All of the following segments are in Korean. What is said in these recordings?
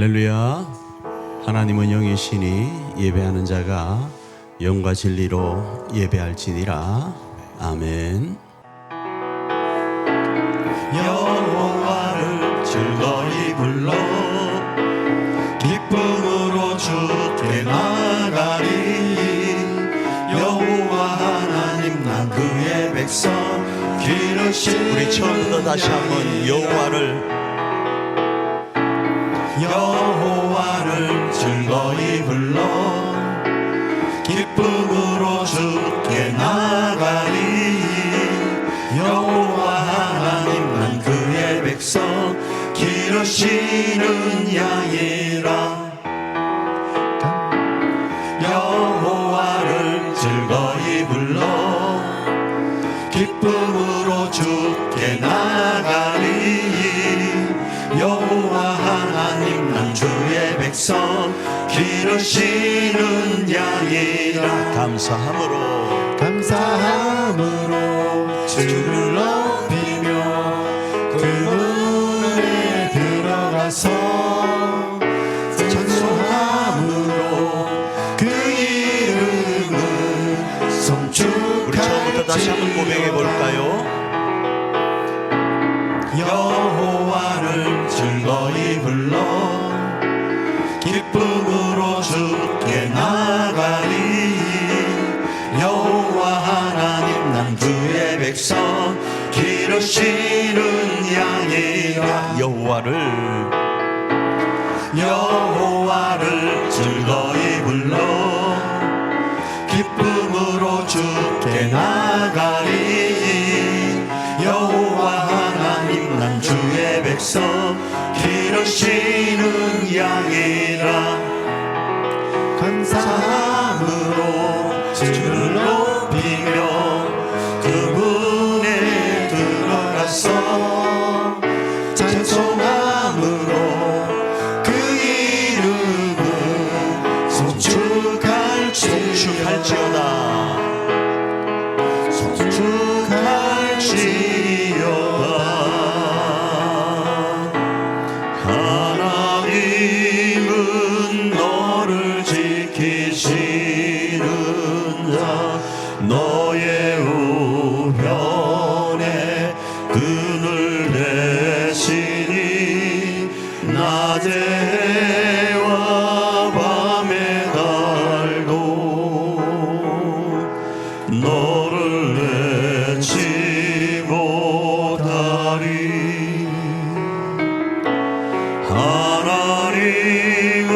할렐루야. 하나님은 영이시니 예배하는 자가 영과 진리로 예배할지니라. 아멘. 여호와를 즐거이 불러 기쁨으로 주께 나가리. 여호와 하나님 나 그의 백성 기르시는 우리 처음부터 다시 한번 여호와를 즐거이 불러 기쁨으로 주께 나가리. 여호와 하나님 난 그의 백성 기르시는 양이라. 여호와를 즐거이 불러 기쁨으로 주께 나가리. 여호와 하나님 난 주의 백성 기르시는 양이라. 감사함으로 주를 높이며 그 문에 들어가서 찬송함으로 그 이름을 송축할지어다. 우리 처음부터 다시 한번 고백해 볼까요? 여호와를 즐거이 불러 기쁨으로 주께 나가리. 여호와 하나님 난 주의 백성 기르시는 양이라. 여호와를 즐거이 불러 기쁨으로 주께 나가리. 여호와 하나님 난 주의 백성 기르시는 양이라. 감사함으로 주를 높이며 그 문에 들어가서 찬송함으로 그 이름을 송축할지어다. 하나님은 너를 지키시는 자 너의 우편에 그늘 대시니 낮에와 밤에 달도 너를 내치 못하리. 하나님은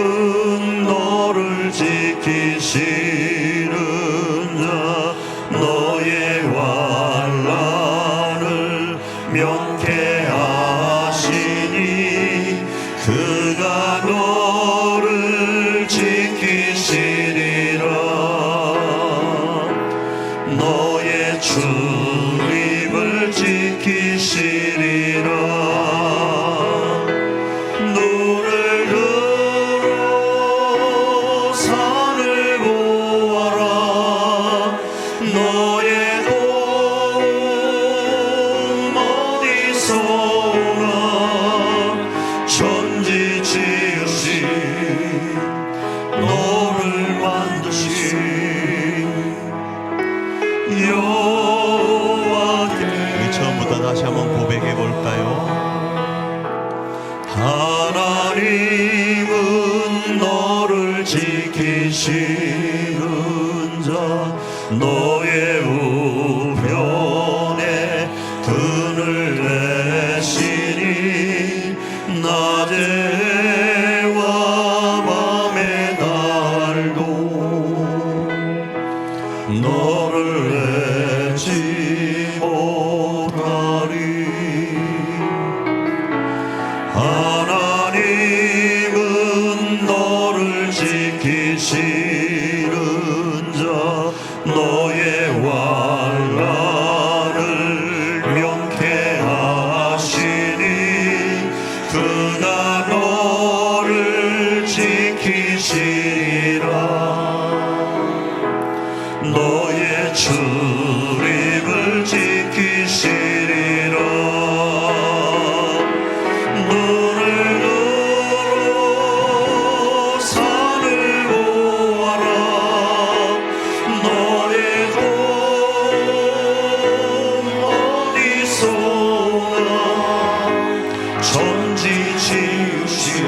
너를 지키시는 자 너의 환난을 면케하시니 그가 너를 지키시리라. 너의 출입을 지키시리라. 눈을 들어 산을 보아라. 너의 도움 어디서 오나. 천지 지으신 너를 만드신 여호와께. 우리 처음부터 다시 한번 고백해 볼까요? 하나님은 너를 지키시는 자 너의 우편에 그늘 내시니 낮에와 밤에 달도 너를 내치 못하리. 하나님은 너를 지키시는 자 너의 환난을 면케하시니 그가 너 천지 지으신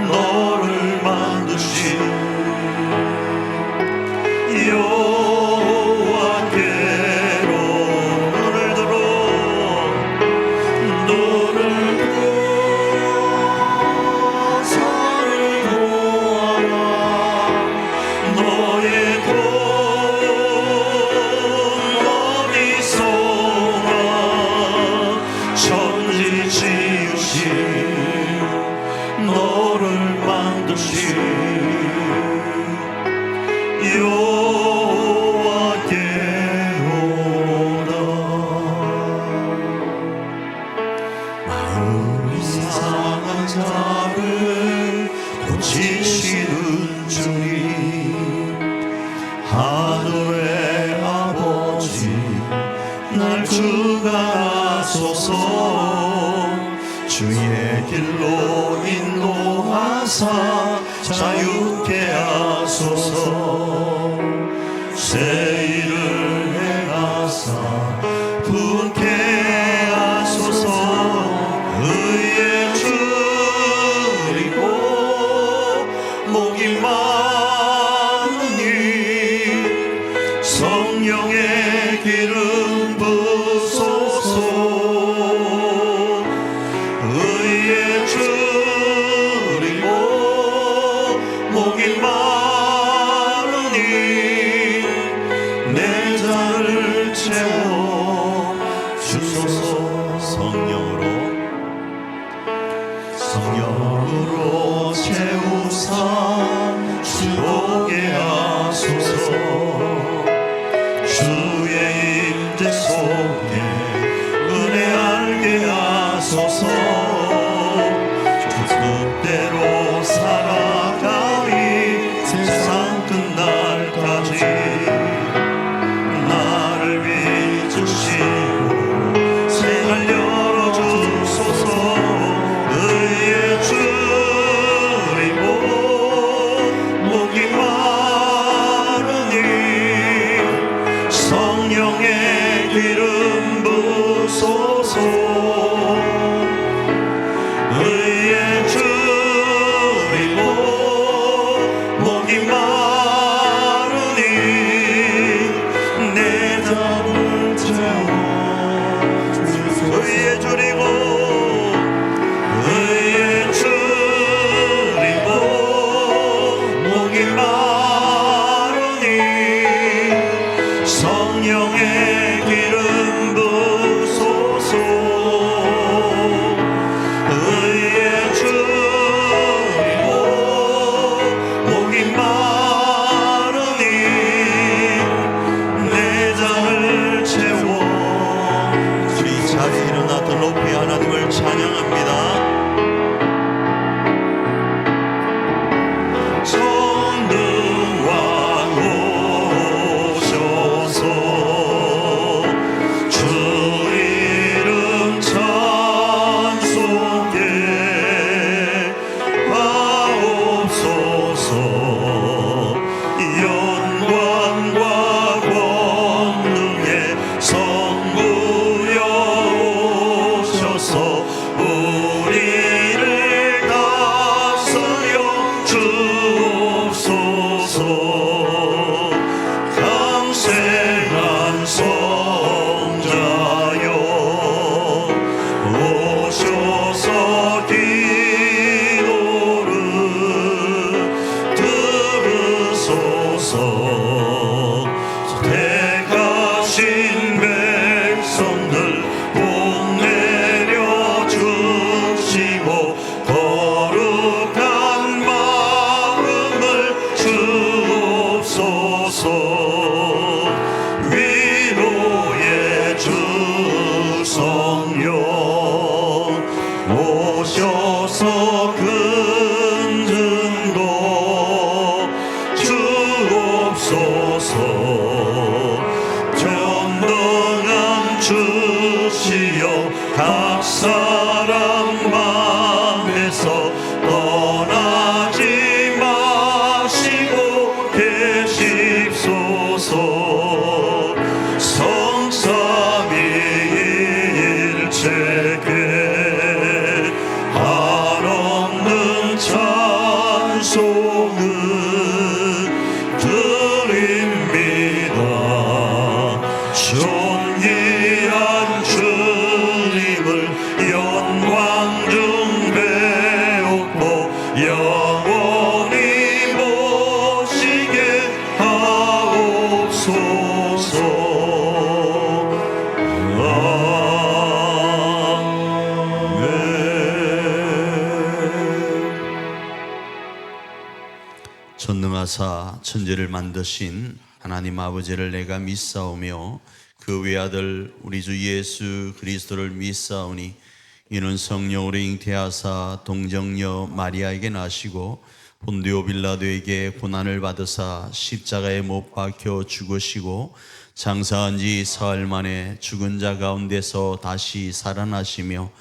너를 만드신 여호와께로 눈을 들어 산을 보아라 너의 돈 어디서나 천지 지으신 너를 만드신 여호와께로다. 마음이 상한 자를 고치시는 주님 하늘의 아버지 날 주관하소서 주의 길로 인도하사 자유케 하소서 새 일을 행하사 분케 하소서 의에 줄이고 목이 마르니 성령의 기름 부소서 의에 줄이고 목이 마르니 내 잔을 채워 주소서 성령으로 채우사 주오게 하소서 주의 임재 속에 은혜 알게 하소서 주 뜻대로 살아가리 세상 끝날까지 나를 믿으시고 생활 열어주소서 의에 줄이고 목이 마르니 성령의 기름 부소서 의에 줄이고 목이 마르니 내 잔을 채워 의에 줄이고 의에 줄이고 목이 마르니 성령의 기름 부소서 의에 줄이고 목이 마르니 내 잔을 채워 우리 자리에 일어나서 높이 하나님을 찬양합니다. 성등왕 오셔서 주 이름 찬송해 하옵소서 영광과 권능의 성부여 오셔서 우리를 다스려 주옵소서 강생한 성자여 오셔서 기도를 들으소서 택하신 백성들 복 내려주시고 거룩한 마음을 주옵소서 위로의 주 성령 오셔서 근증도 주옵소서 전능한 주시여 각 사람 맘에서 떠나지 마시고 계십소서 성삼위일체계 인하사 천지를 만드신 하나님 아버지를 내가 믿사오며 그 외아들 우리 주 예수 그리스도를 믿사오니 이는 성령으로 잉태하사 동정녀 마리아에게 나시고 본디오 빌라도에게 고난을 받으사 십자가에 못 박혀 죽으시고 장사한 지 사흘 만에 죽은 자 가운데서 다시 살아나시며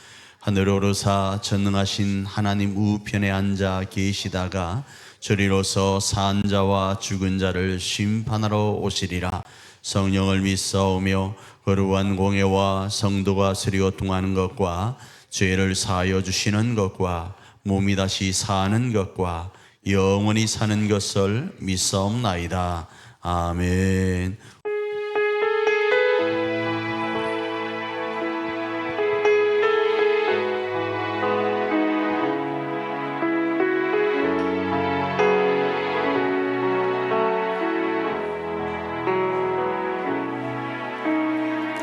하늘 오르사 전능하신 하나님 우편에 앉아 계시다가 저리로서 산 자와 죽은 자를 심판하러 오시리라. 성령을 믿사오며 거룩한 공예와 성도가 서로 통하는 것과 죄를 사하여 주시는 것과 몸이 다시 사는 것과 영원히 사는 것을 믿사옵나이다. 아멘.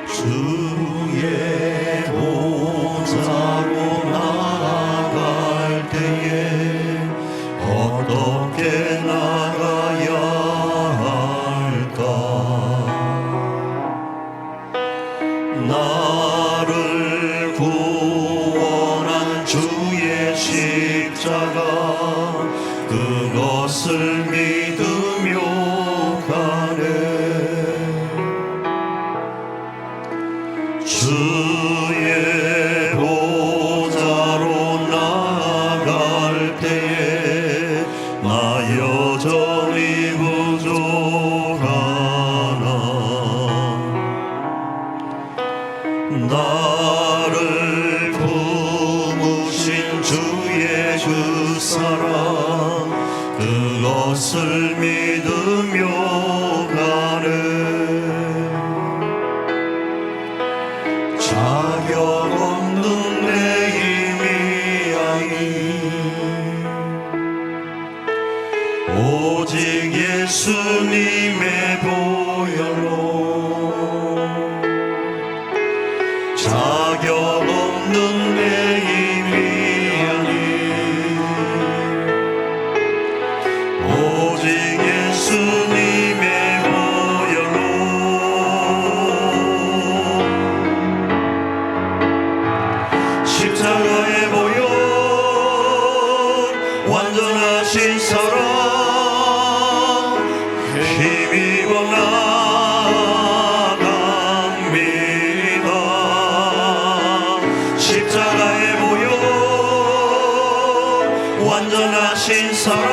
주의 보좌로 나아갈 때에 어떻게 나가야 할까? 나를 구원한 주의 십자가 그것을 믿으며 가네. 주의 보좌로 나아갈 때에 나 여전히 부족하나. 나를 품으신 주의 그 사랑 그것을 믿으며 가네. 자격 없는 내 힘이 아니 오직 예수님의 보혈로. 자격 없는 내 힘이 아니 오직 예수님의 보혈로. 십자가의 보혈 완전하신 사랑 힘입어 나갑니다. 십자가의 보혈 완전하신 사랑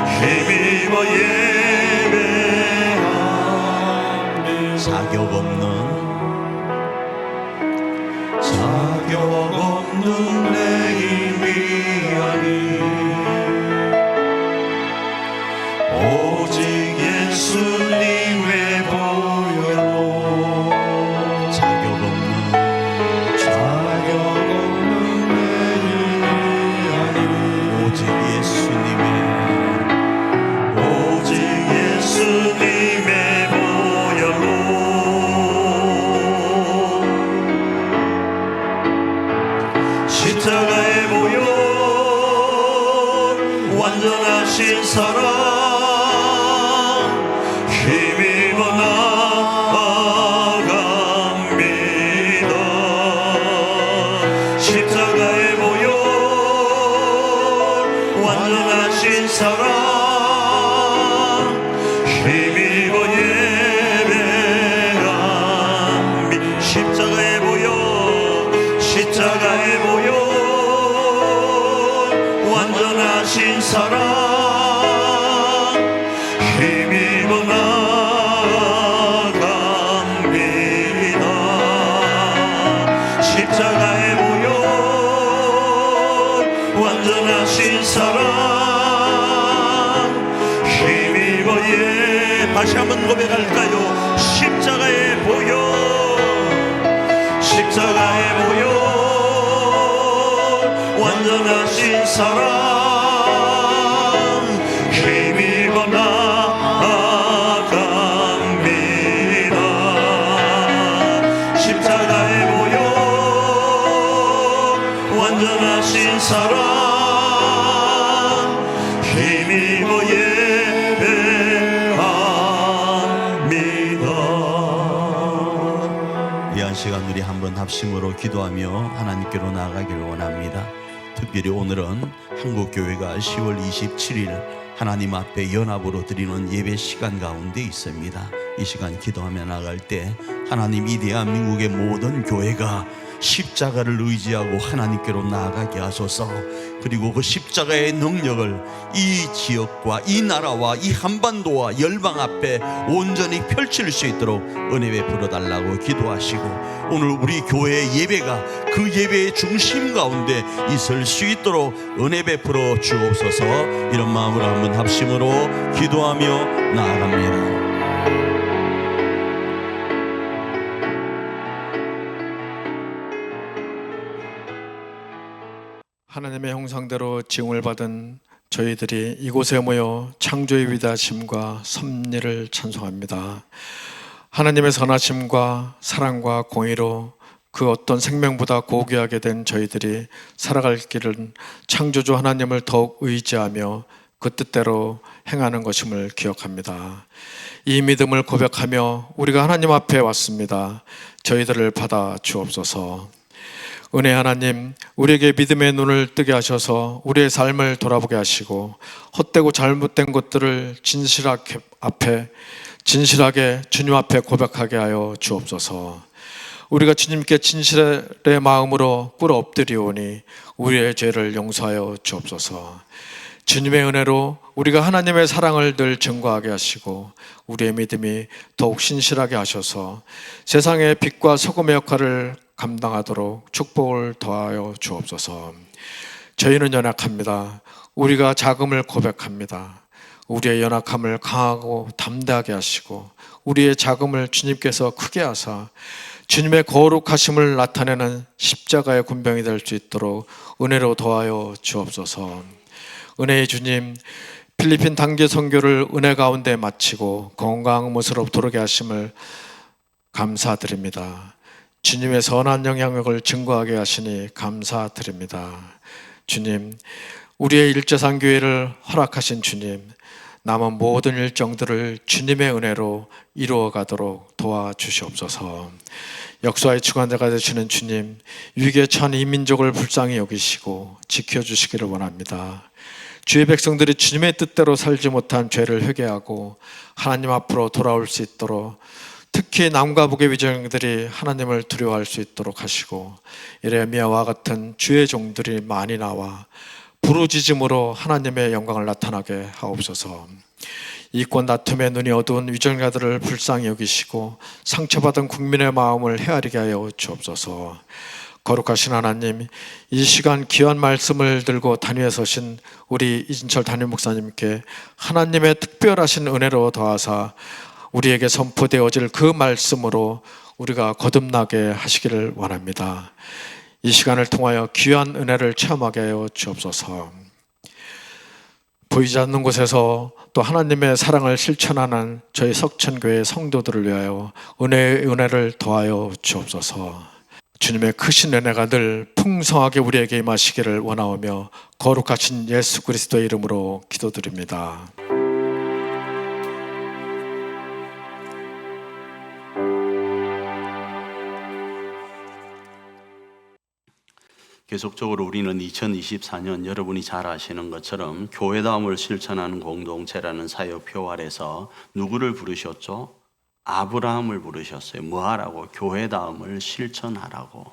힘입어 예배합니다. 자격 없는 내 힘이 아니 오직 예수님의 보혈로. 자격 없는 내 힘이 아니 오직 예수님의 보혈로. 십자가의 보혈 완전하신 사랑 힘입어 나아갑니다. 십자가의 보혈 완전하신 사랑 힘입어 예배합니다. 십자가의 보혈 십자가의 보혈 완전하신 사랑 힘입어 나갑니다. 십자가의 보혈 완전하신 사랑 힘입어 다시 한번 고백할까요? 십자가의 보혈 십자가의 보혈 완전하신 사랑 힘입어 나아갑니다. 십자가의 보혈 완전하신 사랑 시간 우리 한번 합심으로 기도하며 하나님께로 나아가기를 원합니다. 특별히 오늘은 한국교회가 10월 27일 하나님 앞에 연합으로 드리는 예배 시간 가운데 있습니다. 이 시간 기도하며 나갈 때 하나님 이 대한민국의 모든 교회가 십자가를 의지하고 하나님께로 나아가게 하소서. 그리고 그 십자가의 능력을 이 지역과 이 나라와 이 한반도와 열방 앞에 온전히 펼칠 수 있도록 은혜 베풀어 달라고 기도하시고, 오늘 우리 교회의 예배가 그 예배의 중심 가운데 있을 수 있도록 은혜 베풀어 주옵소서. 이런 마음으로 한번 합심으로 기도하며 나아갑니다. 하나님의 형상대로 지음을 받은 저희들이 이곳에 모여 창조의 위대하심과 섭리를 찬송합니다. 하나님의 선하심과 사랑과 공의로 그 어떤 생명보다 고귀하게 된 저희들이 살아갈 길은 창조주 하나님을 더욱 의지하며 그 뜻대로 행하는 것임을 기억합니다. 이 믿음을 고백하며 우리가 하나님 앞에 왔습니다. 저희들을 받아 주옵소서. 은혜 하나님, 우리에게 믿음의 눈을 뜨게 하셔서 우리의 삶을 돌아보게 하시고 헛되고 잘못된 것들을 진실하게 주님 앞에 고백하게 하여 주옵소서. 우리가 주님께 진실의 마음으로 꿇어 엎드리오니 우리의 죄를 용서하여 주옵소서. 주님의 은혜로 우리가 하나님의 사랑을 늘 증거하게 하시고 우리의 믿음이 더욱 신실하게 하셔서 세상의 빛과 소금의 역할을 감당하도록 축복을 더하여 주옵소서. 저희는 연약합니다. 우리가 작음을 고백합니다. 우리의 연약함을 강하고 담대하게 하시고 우리의 작음을 주님께서 크게 하사 주님의 거룩하심을 나타내는 십자가의 군병이 될 수 있도록 은혜로 더하여 주옵소서. 은혜의 주님, 필리핀 단기 선교를 은혜 가운데 마치고 건강한 모습으로 돌아오게 하심을 감사드립니다. 주님의 선한 영향력을 증거하게 하시니 감사드립니다. 주님, 우리의 일제산 교회를 허락하신 주님, 남은 모든 일정들을 주님의 은혜로 이루어가도록 도와주시옵소서. 역사의 주관자가 되시는 주님, 위기에 처한 이 민족을 불쌍히 여기시고 지켜주시기를 원합니다. 주의 백성들이 주님의 뜻대로 살지 못한 죄를 회개하고 하나님 앞으로 돌아올 수 있도록, 특히 남과 북의 위정들이 하나님을 두려워할 수 있도록 하시고 예레미야와 같은 주의 종들이 많이 나와 부르짖음으로 하나님의 영광을 나타나게 하옵소서. 이권 다툼의 눈이 어두운 위정자들을 불쌍히 여기시고 상처받은 국민의 마음을 헤아리게 하여 주옵소서. 거룩하신 하나님, 이 시간 귀한 말씀을 들고 단위에 서신 우리 이진철 담임 목사님께 하나님의 특별하신 은혜로 더하사 우리에게 선포되어질 그 말씀으로 우리가 거듭나게 하시기를 원합니다. 이 시간을 통하여 귀한 은혜를 체험하게 하여 주옵소서. 보이지 않는 곳에서 또 하나님의 사랑을 실천하는 저희 석천교회 성도들을 위하여 은혜의 은혜를 더하여 주옵소서. 주님의 크신 은혜가 늘 풍성하게 우리에게 임하시기를 원하오며 거룩하신 예수 그리스도의 이름으로 기도드립니다. 계속적으로 우리는 2024년 여러분이 잘 아시는 것처럼 교회다움을 실천하는 공동체라는 사역표 아래서 누구를 부르셨죠? 아브라함을 부르셨어요. 뭐하라고? 교회다움을 실천하라고.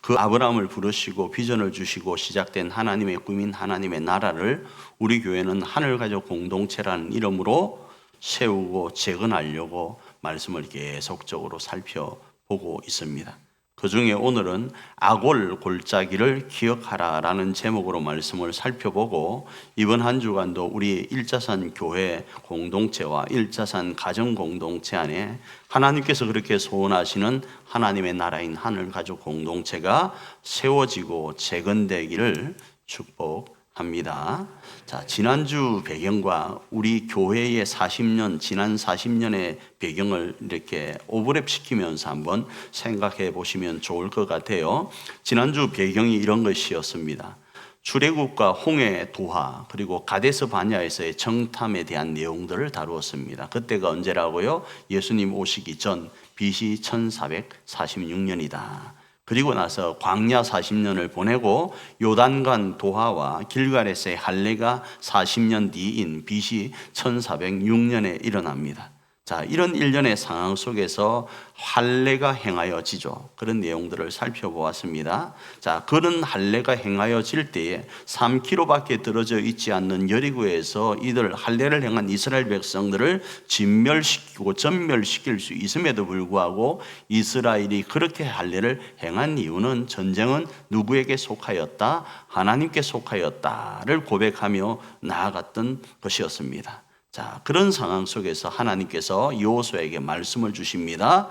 그 아브라함을 부르시고 비전을 주시고 시작된 하나님의 꿈인 하나님의 나라를 우리 교회는 하늘가족 공동체라는 이름으로 세우고 재건하려고 말씀을 계속적으로 살펴보고 있습니다. 그 중에 오늘은 아골 골짜기를 기억하라라는 제목으로 말씀을 살펴보고, 이번 한 주간도 우리 일자산 교회 공동체와 일자산 가정 공동체 안에 하나님께서 그렇게 소원하시는 하나님의 나라인 하늘 가족 공동체가 세워지고 재건되기를 축복합니다. 자, 지난주 배경과 우리 교회의 40년, 지난 40년의 배경을 이렇게 오버랩 시키면서 한번 생각해 보시면 좋을 것 같아요. 지난주 배경이 이런 것이었습니다. 출애굽과 홍해 도하, 그리고 가데스 바냐에서의 정탐에 대한 내용들을 다루었습니다. 그때가 언제라고요? 예수님 오시기 전 BC 1446년이다. 그리고 나서 광야 40년을 보내고 요단강 도하와 길갈에서의 할례가 40년 뒤인 BC 1406년에 일어납니다. 자, 이런 일련의 상황 속에서 할례가 행하여지죠. 그런 내용들을 살펴보았습니다. 자, 그런 할례가 행하여질 때에 3km밖에 떨어져 있지 않는 여리고에서 이들 할례를 행한 이스라엘 백성들을 진멸시키고 전멸시킬 수 있음에도 불구하고 이스라엘이 그렇게 할례를 행한 이유는 전쟁은 누구에게 속하였다? 하나님께 속하였다를 고백하며 나아갔던 것이었습니다. 자, 그런 상황 속에서 하나님께서 여호수아에게 말씀을 주십니다.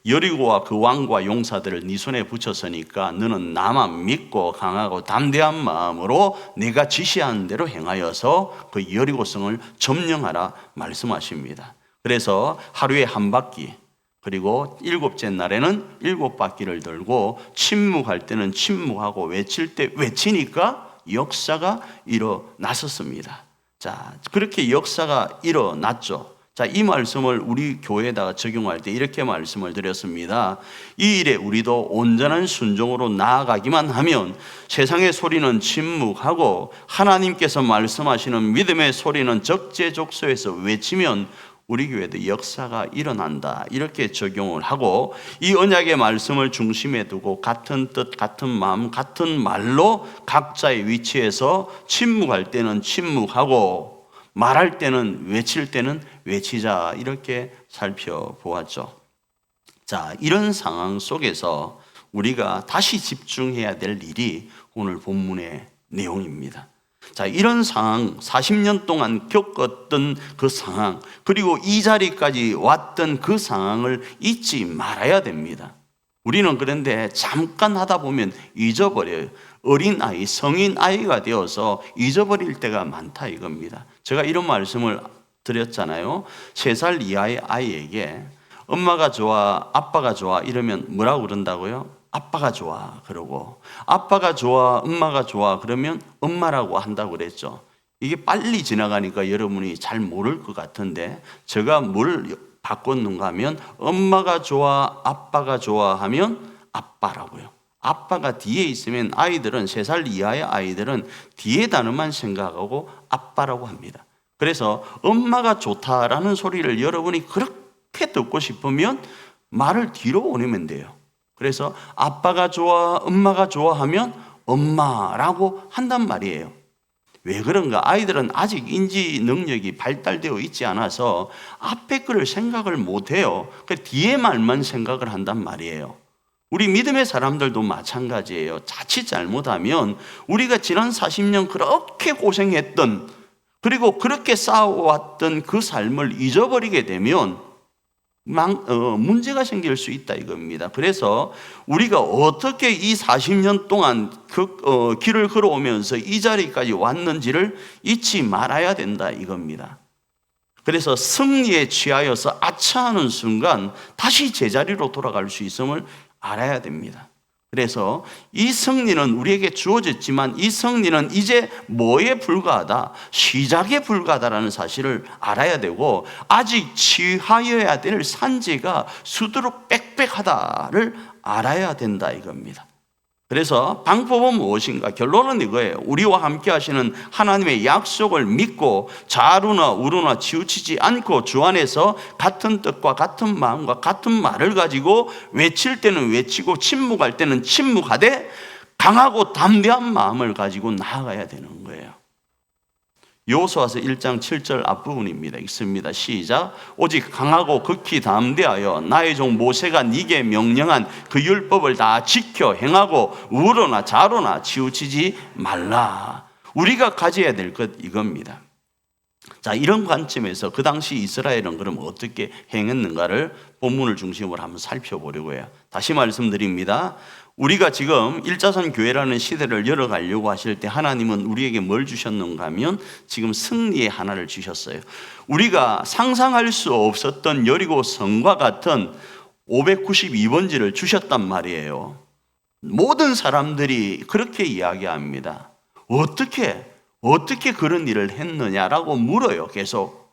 여리고와 그 왕과 용사들을 네 손에 붙였으니까 너는 나만 믿고 강하고 담대한 마음으로 내가 지시하는 대로 행하여서 그 여리고성을 점령하라 말씀하십니다. 그래서 하루에 한 바퀴, 그리고 7째 날에는 7바퀴를 돌고 침묵할 때는 침묵하고 외칠 때 외치니까 역사가 일어났었습니다. 자, 그렇게 역사가 일어났죠. 자, 이 말씀을 우리 교회에다가 적용할 때 이렇게 말씀을 드렸습니다. 이 일에 우리도 온전한 순종으로 나아가기만 하면 세상의 소리는 침묵하고 하나님께서 말씀하시는 믿음의 소리는 적재적소에서 외치면 우리 교회도 역사가 일어난다. 이렇게 적용을 하고 이 언약의 말씀을 중심에 두고 같은 뜻, 같은 마음, 같은 말로 각자의 위치에서 침묵할 때는 침묵하고 말할 때는 외칠 때는 외치자. 이렇게 살펴보았죠. 자, 이런 상황 속에서 우리가 다시 집중해야 될 일이 오늘 본문의 내용입니다. 자, 이런 상황, 40년 동안 겪었던 그 상황, 그리고 이 자리까지 왔던 그 상황을 잊지 말아야 됩니다. 우리는 그런데 잠깐 하다 보면 잊어버려요. 어린아이, 성인 아이가 되어서 잊어버릴 때가 많다 이겁니다. 제가 이런 말씀을 드렸잖아요. 3살 이하의 아이에게 엄마가 좋아, 아빠가 좋아 이러면 뭐라고 그런다고요? 아빠가 좋아 그러고, 아빠가 좋아, 엄마가 좋아 그러면 엄마라고 한다고 그랬죠. 이게 빨리 지나가니까 여러분이 잘 모를 것 같은데 제가 뭘 바꿨는가 하면 엄마가 좋아, 아빠가 좋아 하면 아빠라고요. 아빠가 뒤에 있으면 아이들은 3살 이하의 아이들은 뒤에 단어만 생각하고 아빠라고 합니다. 그래서 엄마가 좋다라는 소리를 여러분이 그렇게 듣고 싶으면 말을 뒤로 보내면 돼요. 그래서 아빠가 좋아, 엄마가 좋아하면 엄마라고 한단 말이에요. 왜 그런가? 아이들은 아직 인지 능력이 발달되어 있지 않아서 앞에 거를 생각을 못해요. 뒤에 말만 생각을 한단 말이에요. 우리 믿음의 사람들도 마찬가지예요. 자칫 잘못하면 우리가 지난 40년 그렇게 고생했던, 그리고 그렇게 싸워왔던 그 삶을 잊어버리게 되면 문제가 생길 수 있다 이겁니다. 그래서 우리가 어떻게 이 40년 동안 길을 걸어오면서 이 자리까지 왔는지를 잊지 말아야 된다 이겁니다. 그래서 승리에 취하여서 아차하는 순간 다시 제자리로 돌아갈 수 있음을 알아야 됩니다. 그래서 이 승리는 우리에게 주어졌지만 이 승리는 이제 뭐에 불과하다? 시작에 불과하다라는 사실을 알아야 되고, 아직 취하여야 될 산지가 수두룩 빽빽하다를 알아야 된다 이겁니다. 그래서 방법은 무엇인가? 결론은 이거예요. 우리와 함께 하시는 하나님의 약속을 믿고 좌루나 우루나 치우치지 않고 주 안에서 같은 뜻과 같은 마음과 같은 말을 가지고 외칠 때는 외치고 침묵할 때는 침묵하되 강하고 담대한 마음을 가지고 나아가야 되는 거예요. 여호수아서 1장 7절 앞부분입니다. 읽습니다. 시작. 오직 강하고 극히 담대하여 나의 종 모세가 네게 명령한 그 율법을 다 지켜 행하고 우로나 좌로나 치우치지 말라. 우리가 가져야 될 것 이겁니다. 자, 이런 관점에서 그 당시 이스라엘은 그럼 어떻게 행했는가를 본문을 중심으로 한번 살펴보려고 해요. 다시 말씀드립니다. 우리가 지금 일자선 교회라는 시대를 열어가려고 하실 때 하나님은 우리에게 뭘 주셨는가 하면 지금 승리의 하나를 주셨어요. 우리가 상상할 수 없었던 여리고 성과 같은 592번지를 주셨단 말이에요. 모든 사람들이 그렇게 이야기합니다. 어떻게 그런 일을 했느냐라고 물어요. 계속.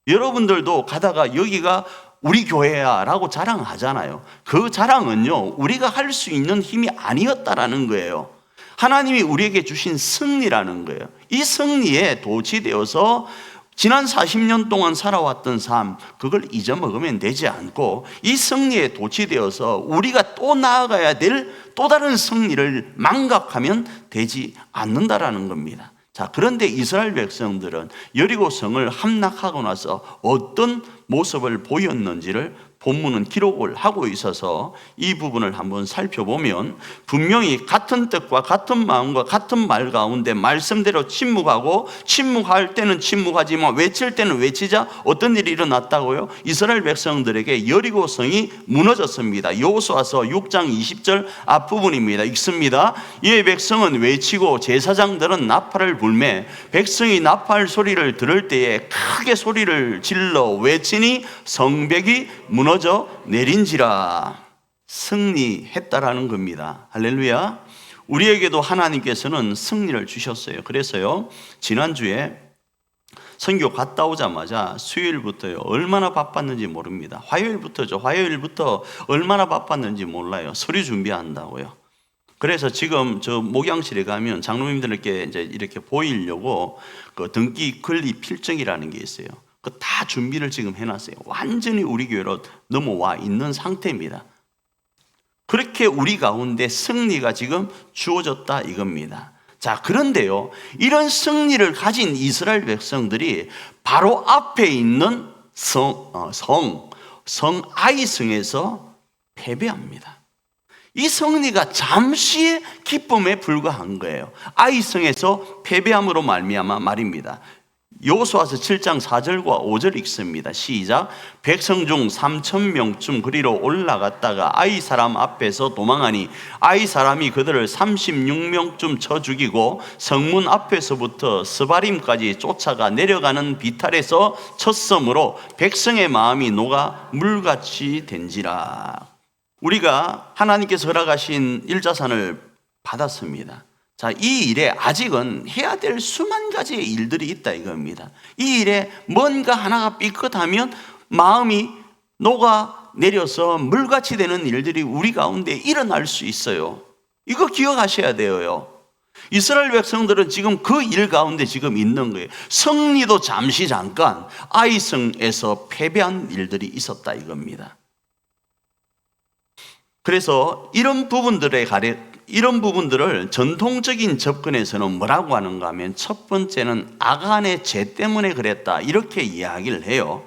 여러분들도 가다가 여기가 우리 교회야 라고 자랑하잖아요. 그 자랑은요, 우리가 할 수 있는 힘이 아니었다라는 거예요. 하나님이 우리에게 주신 승리라는 거예요. 이 승리에 도취되어서 지난 40년 동안 살아왔던 삶, 그걸 잊어먹으면 되지 않고 이 승리에 도취되어서 우리가 또 나아가야 될 또 다른 승리를 망각하면 되지 않는다라는 겁니다. 자, 그런데 이스라엘 백성들은 여리고 성을 함락하고 나서 어떤 모습을 보였는지를 본문은 기록을 하고 있어서 이 부분을 한번 살펴보면 분명히 같은 뜻과 같은 마음과 같은 말 가운데 말씀대로 침묵하고 침묵할 때는 침묵하지만 외칠 때는 외치자 어떤 일이 일어났다고요? 이스라엘 백성들에게 여리고성이 무너졌습니다. 여호수아서 6장 20절 앞부분입니다. 읽습니다. 이에 백성은 외치고 제사장들은 나팔을 불매 백성이 나팔 소리를 들을 때에 크게 소리를 질러 외치니 성벽이 무너져 내린지라. 승리했다라는 겁니다. 할렐루야. 우리에게도 하나님께서는 승리를 주셨어요. 그래서요, 지난주에 선교 갔다 오자마자 수요일부터요, 얼마나 바빴는지 모릅니다. 화요일부터죠. 화요일부터 얼마나 바빴는지 몰라요. 서류 준비한다고요. 그래서 지금 저 목양실에 가면 장로님들께 이제 이렇게 보이려고 그 등기 건립 필정이라는 게 있어요. 그 다 준비를 지금 해놨어요. 완전히 우리 교회로 넘어와 있는 상태입니다. 그렇게 우리 가운데 승리가 지금 주어졌다 이겁니다. 자, 그런데요, 이런 승리를 가진 이스라엘 백성들이 바로 앞에 있는 성 아이성에서 패배합니다. 이 승리가 잠시의 기쁨에 불과한 거예요. 아이성에서 패배함으로 말미암아 말입니다. 여호수아서 7장 4절과 5절 읽습니다. 시작. 백성 중 3,000명쯤 그리로 올라갔다가 아이 사람 앞에서 도망하니 아이 사람이 그들을 36명쯤 쳐 죽이고 성문 앞에서부터 스바림까지 쫓아가 내려가는 비탈에서 쳤으므로 백성의 마음이 녹아 물같이 된지라. 우리가 하나님께서 허락하신 일자산을 받았습니다. 자, 이 일에 아직은 해야 될 수만 가지의 일들이 있다 이겁니다. 이 일에 뭔가 하나가 삐끗하면 마음이 녹아 내려서 물같이 되는 일들이 우리 가운데 일어날 수 있어요. 이거 기억하셔야 돼요. 이스라엘 백성들은 지금 그 일 가운데 지금 있는 거예요. 승리도 잠시 잠깐 아이성에서 패배한 일들이 있었다 이겁니다. 그래서 이런 부분들을 전통적인 접근에서는 뭐라고 하는가 하면 첫 번째는 아간의 죄 때문에 그랬다 이렇게 이야기를 해요.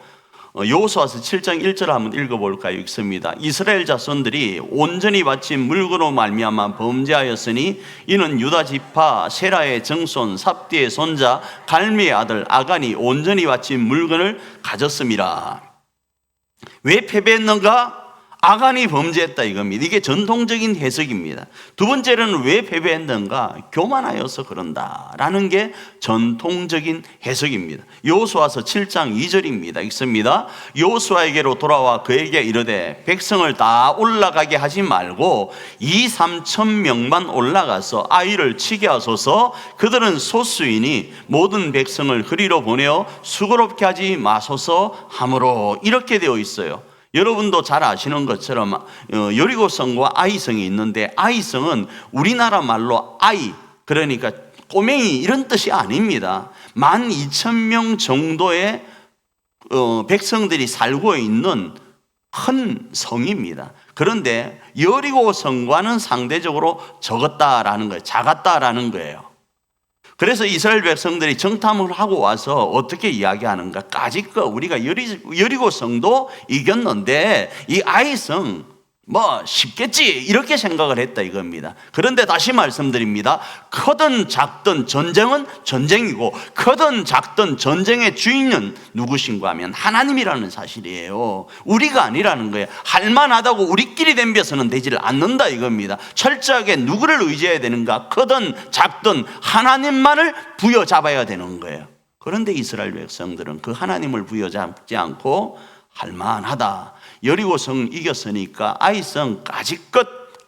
여호수아서 7장 1절 한번 읽어볼까요? 읽습니다. 이스라엘 자손들이 온전히 바친 물건으로 말미암아 범죄하였으니 이는 유다 지파 세라의 정손 삽디의 손자 갈미의 아들 아간이 온전히 바친 물건을 가졌음이라. 왜 패배했는가? 아간이 범죄했다 이겁니다. 이게 전통적인 해석입니다. 두 번째는 왜 패배했는가? 교만하여서 그런다라는 게 전통적인 해석입니다. 여호수아서 7장 2절입니다. 읽습니다. 여호수아에게로 돌아와 그에게 이르되 백성을 다 올라가게 하지 말고 2,3,000명만 올라가서 아이를 치게 하소서. 그들은 소수이니 모든 백성을 그리로 보내어 수고롭게 하지 마소서 하므로. 이렇게 되어 있어요. 여러분도 잘 아시는 것처럼 여리고성과 아이성이 있는데 아이성은 우리나라 말로 아이, 그러니까 꼬맹이 이런 뜻이 아닙니다. 12,000명 정도의 백성들이 살고 있는 큰 성입니다. 그런데 여리고성과는 상대적으로 적었다라는 거예요. 작았다라는 거예요. 그래서 이스라엘 백성들이 정탐을 하고 와서 어떻게 이야기하는가? 까짓거 우리가 여리고성도 이겼는데 이 아이성 뭐 쉽겠지 이렇게 생각을 했다 이겁니다. 그런데 다시 말씀드립니다. 크든 작든 전쟁은 전쟁이고 크든 작든 전쟁의 주인은 누구신가 하면 하나님이라는 사실이에요. 우리가 아니라는 거예요. 할만하다고 우리끼리 덤벼서는 되지를 않는다 이겁니다. 철저하게 누구를 의지해야 되는가? 크든 작든 하나님만을 부여잡아야 되는 거예요. 그런데 이스라엘 백성들은 그 하나님을 부여잡지 않고 할만하다, 여리고성 이겼으니까 아이성 까짓것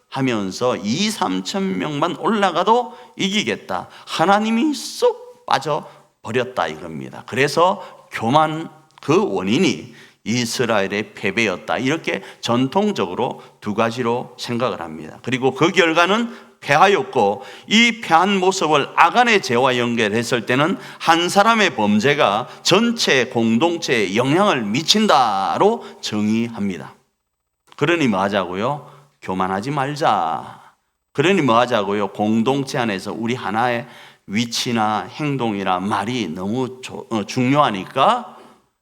하면서 2,3,000명만 올라가도 이기겠다, 하나님이 쏙 빠져버렸다 이겁니다. 그래서 교만, 그 원인이 이스라엘의 패배였다. 이렇게 전통적으로 두 가지로 생각을 합니다. 그리고 그 결과는 폐하였고, 이 폐한 모습을 아간의 죄와 연결했을 때는 한 사람의 범죄가 전체 공동체에 영향을 미친다로 정의합니다. 그러니 뭐 하자고요? 교만하지 말자. 그러니 뭐 하자고요? 공동체 안에서 우리 하나의 위치나 행동이나 말이 너무 중요하니까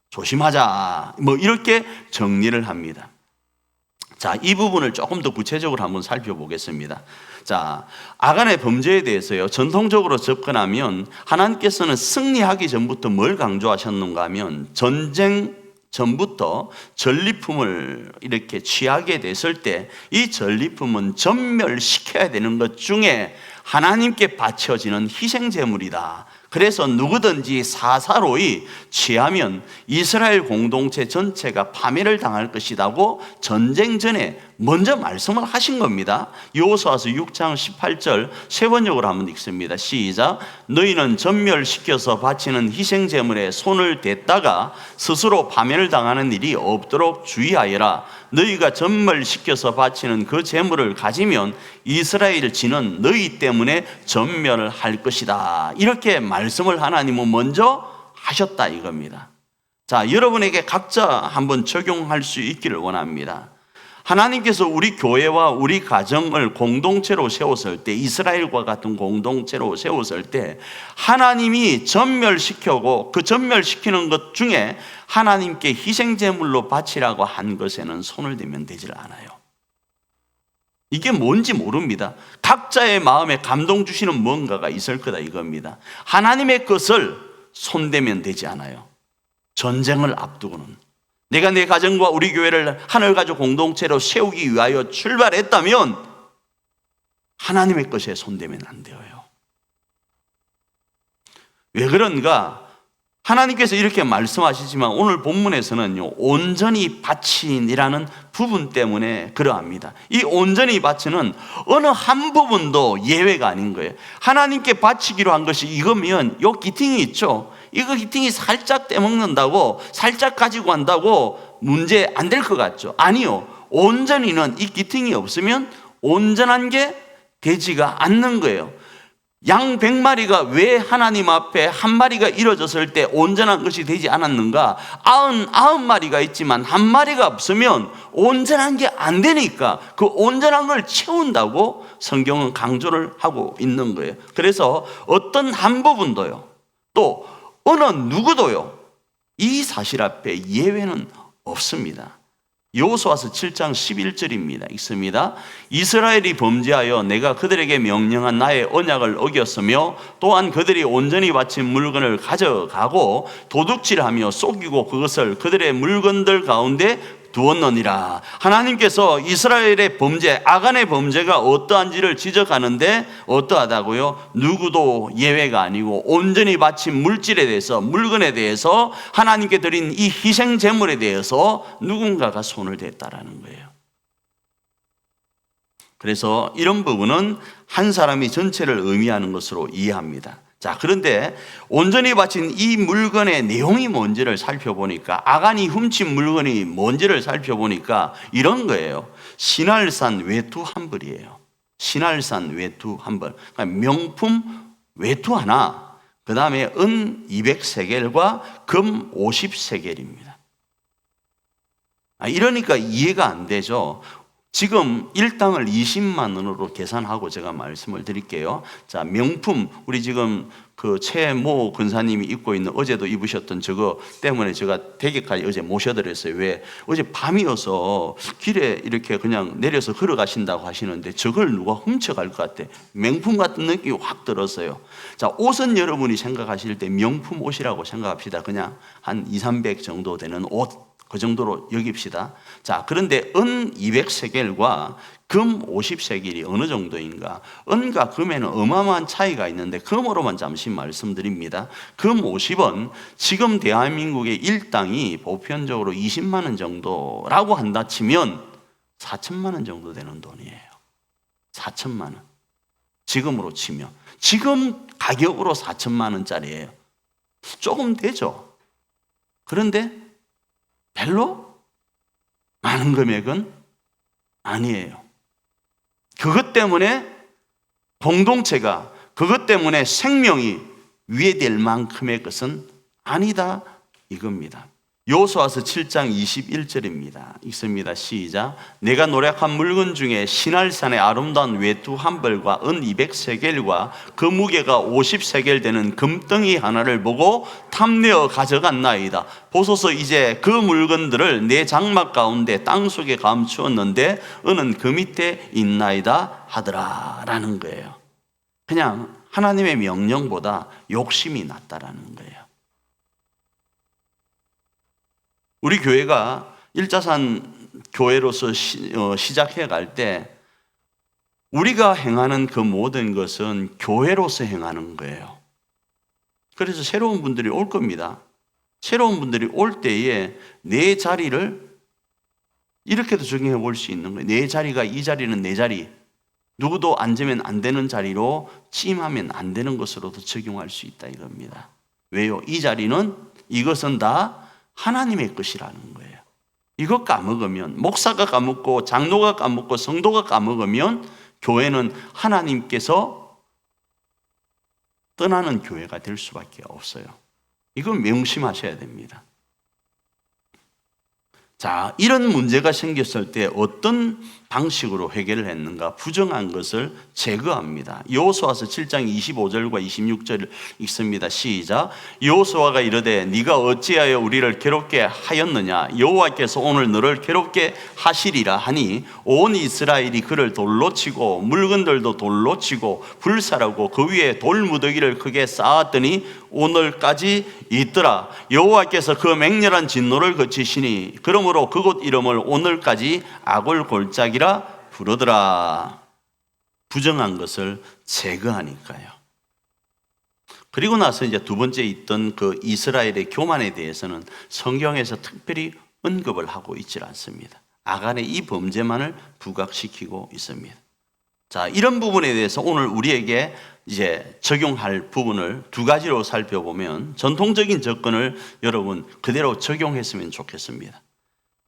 조심하자. 뭐 이렇게 정리를 합니다. 자, 이 부분을 조금 더 구체적으로 한번 살펴보겠습니다. 자, 아간의 범죄에 대해서요, 전통적으로 접근하면 하나님께서는 승리하기 전부터 뭘 강조하셨는가 하면, 전쟁 전부터 전리품을 이렇게 취하게 됐을 때 이 전리품은 전멸시켜야 되는 것 중에 하나님께 바쳐지는 희생제물이다. 그래서 누구든지 사사로이 취하면 이스라엘 공동체 전체가 파멸을 당할 것이라고 전쟁 전에 먼저 말씀을 하신 겁니다. 여호수아서 6장 18절 세 번역으로 한번 읽습니다. 시작. 너희는 전멸시켜서 바치는 희생제물에 손을 댔다가 스스로 파멸을 당하는 일이 없도록 주의하여라. 너희가 전멸시켜서 바치는 그 제물을 가지면 이스라엘 진은 너희 때문에 전멸을 할 것이다. 이렇게 말씀을 하나님은 먼저 하셨다 이겁니다. 자, 여러분에게 각자 한번 적용할 수 있기를 원합니다. 하나님께서 우리 교회와 우리 가정을 공동체로 세웠을 때, 이스라엘과 같은 공동체로 세웠을 때 하나님이 전멸시키고 그 전멸시키는 것 중에 하나님께 희생제물로 바치라고 한 것에는 손을 대면 되질 않아요. 이게 뭔지 모릅니다. 각자의 마음에 감동 주시는 뭔가가 있을 거다 이겁니다. 하나님의 것을 손대면 되지 않아요. 전쟁을 앞두고는. 내가 내 가정과 우리 교회를 하늘가족 공동체로 세우기 위하여 출발했다면 하나님의 것에 손대면 안 돼요. 왜 그런가? 하나님께서 이렇게 말씀하시지만 오늘 본문에서는요, 온전히 바친이라는 부분 때문에 그러합니다. 이 온전히 바치는 어느 한 부분도 예외가 아닌 거예요. 하나님께 바치기로 한 것이 이거면 요 기팅이 있죠. 이거 기팅이 살짝 떼먹는다고, 살짝 가지고 간다고 문제 안 될 것 같죠? 아니요. 온전히는 이 기팅이 없으면 온전한 게 되지가 않는 거예요. 양 100마리가 왜 하나님 앞에 한 마리가 이루어졌을 때 온전한 것이 되지 않았는가? 99마리가 있지만 한 마리가 없으면 온전한 게 안 되니까 그 온전한 걸 채운다고 성경은 강조를 하고 있는 거예요. 그래서 어떤 한 부분도요, 또 어느 누구도요, 이 사실 앞에 예외는 없습니다. 여호수아서 7장 11절입니다. 읽습니다. 이스라엘이 범죄하여 내가 그들에게 명령한 나의 언약을 어겼으며 또한 그들이 온전히 바친 물건을 가져가고 도둑질하며 속이고 그것을 그들의 물건들 가운데 두었느니라. 하나님께서 이스라엘의 범죄, 아간의 범죄가 어떠한지를 지적하는데 어떠하다고요? 누구도 예외가 아니고 온전히 바친 물질에 대해서, 물건에 대해서, 하나님께 드린 이 희생 제물에 대해서 누군가가 손을 댔다라는 거예요. 그래서 이런 부분은 한 사람이 전체를 의미하는 것으로 이해합니다. 자, 그런데 온전히 바친 이 물건의 내용이 뭔지를 살펴보니까, 아간이 훔친 물건이 뭔지를 살펴보니까 이런 거예요. 신할산 외투 한 벌이에요. 신할산 외투 한 벌. 그러니까 명품 외투 하나, 그 다음에 은 200세겔과 금 50세겔입니다. 이러니까 이해가 안 되죠. 지금 일당을 20만 원으로 계산하고 제가 말씀을 드릴게요. 자, 명품, 우리 지금 그 최모 근사님이 입고 있는, 어제도 입으셨던 저거 때문에 제가 댁에까지 어제 모셔드렸어요. 왜? 어제 밤이어서 길에 이렇게 그냥 내려서 걸어가신다고 하시는데 저걸 누가 훔쳐갈 것 같아. 명품 같은 느낌이 확 들었어요. 자, 옷은 여러분이 생각하실 때 명품 옷이라고 생각합시다. 그냥 한 200~300 정도 되는 옷, 그 정도로 여깁시다. 자, 그런데 은 200세겔과 금 50세겔이 어느 정도인가? 은과 금에는 어마어마한 차이가 있는데 금으로만 잠시 말씀드립니다. 금 50원, 지금 대한민국의 일당이 보편적으로 20만 원 정도라고 한다 치면 4천만 원 정도 되는 돈이에요. 4천만 원. 지금으로 치면. 지금 가격으로 4천만 원짜리예요. 조금 되죠. 그런데 별로 많은 금액은 아니에요. 그것 때문에 공동체가, 그것 때문에 생명이 위해될 만큼의 것은 아니다 이겁니다. 여호수아서 7장 21절입니다. 읽습니다. 시작. 내가 노력한 물건 중에 시날산의 아름다운 외투 한 벌과 은 200세겔과 그 무게가 50세겔 되는 금덩이 하나를 보고 탐내어 가져갔나이다. 보소서 이제 그 물건들을 내 장막 가운데 땅속에 감추었는데 은은 그 밑에 있나이다 하더라 라는 거예요. 그냥 하나님의 명령보다 욕심이 낫다라는 거예요. 우리 교회가 일자산 교회로서 시작해 갈 때 우리가 행하는 그 모든 것은 교회로서 행하는 거예요. 그래서 새로운 분들이 올 겁니다. 새로운 분들이 올 때에 내 자리를 이렇게도 적용해 볼 수 있는 거예요. 내 자리가, 이 자리는 내 자리, 누구도 앉으면 안 되는 자리로, 침하면 안 되는 것으로도 적용할 수 있다 이겁니다. 왜요? 이 자리는, 이것은 다 하나님의 것이라는 거예요. 이거 까먹으면, 목사가 까먹고 장로가 까먹고 성도가 까먹으면 교회는 하나님께서 떠나는 교회가 될 수밖에 없어요. 이건 명심하셔야 됩니다. 자, 이런 문제가 생겼을 때 어떤 방식으로 해결을 했는가? 부정한 것을 제거합니다. 여호수아서 7장 25절과 26절을 읽습니다. 시작. 여호수아가 이르되 네가 어찌하여 우리를 괴롭게 하였느냐? 여호와께서 오늘 너를 괴롭게 하시리라 하니 온 이스라엘이 그를 돌로 치고 물건들도 돌로 치고 불사르고 그 위에 돌무더기를 크게 쌓았더니 오늘까지 있더라. 여호와께서 그 맹렬한 진노를 거치시니 그러므로 그곳 이름을 오늘까지 아골골짜기라 부르더라. 부정한 것을 제거하니까요. 그리고 나서 이제 두 번째 있던 그 이스라엘의 교만에 대해서는 성경에서 특별히 언급을 하고 있지 않습니다. 아간의 이 범죄만을 부각시키고 있습니다. 자, 이런 부분에 대해서 오늘 우리에게 이제 적용할 부분을 두 가지로 살펴보면 전통적인 접근을 여러분 그대로 적용했으면 좋겠습니다.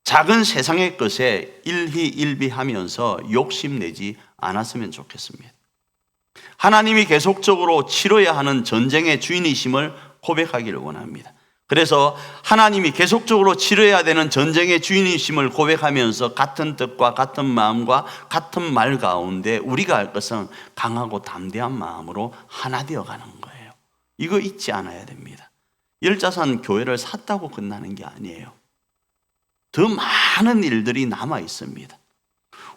작은 세상의 것에 일희일비하면서 욕심내지 않았으면 좋겠습니다. 하나님이 계속적으로 치러야 하는 전쟁의 주인이심을 고백하기를 원합니다. 그래서 하나님이 계속적으로 치러야 되는 전쟁의 주인이심을 고백하면서 같은 뜻과 같은 마음과 같은 말 가운데 우리가 할 것은 강하고 담대한 마음으로 하나 되어 가는 거예요. 이거 잊지 않아야 됩니다. 열자산 교회를 샀다고 끝나는 게 아니에요. 더 많은 일들이 남아 있습니다.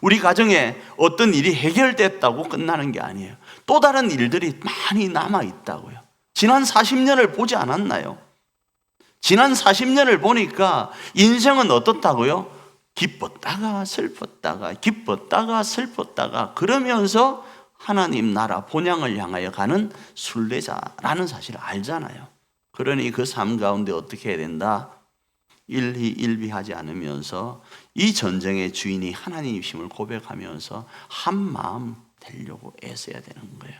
우리 가정에 어떤 일이 해결됐다고 끝나는 게 아니에요. 또 다른 일들이 많이 남아 있다고요. 지난 40년을 보지 않았나요? 지난 40년을 보니까 인생은 어떻다고요? 기뻤다가 슬펐다가 기뻤다가 슬펐다가 그러면서 하나님 나라 본향을 향하여 가는 순례자라는 사실을 알잖아요. 그러니 그 삶 가운데 어떻게 해야 된다? 일희일비하지 않으면서 이 전쟁의 주인이 하나님이심을 고백하면서 한 마음 되려고 애써야 되는 거예요.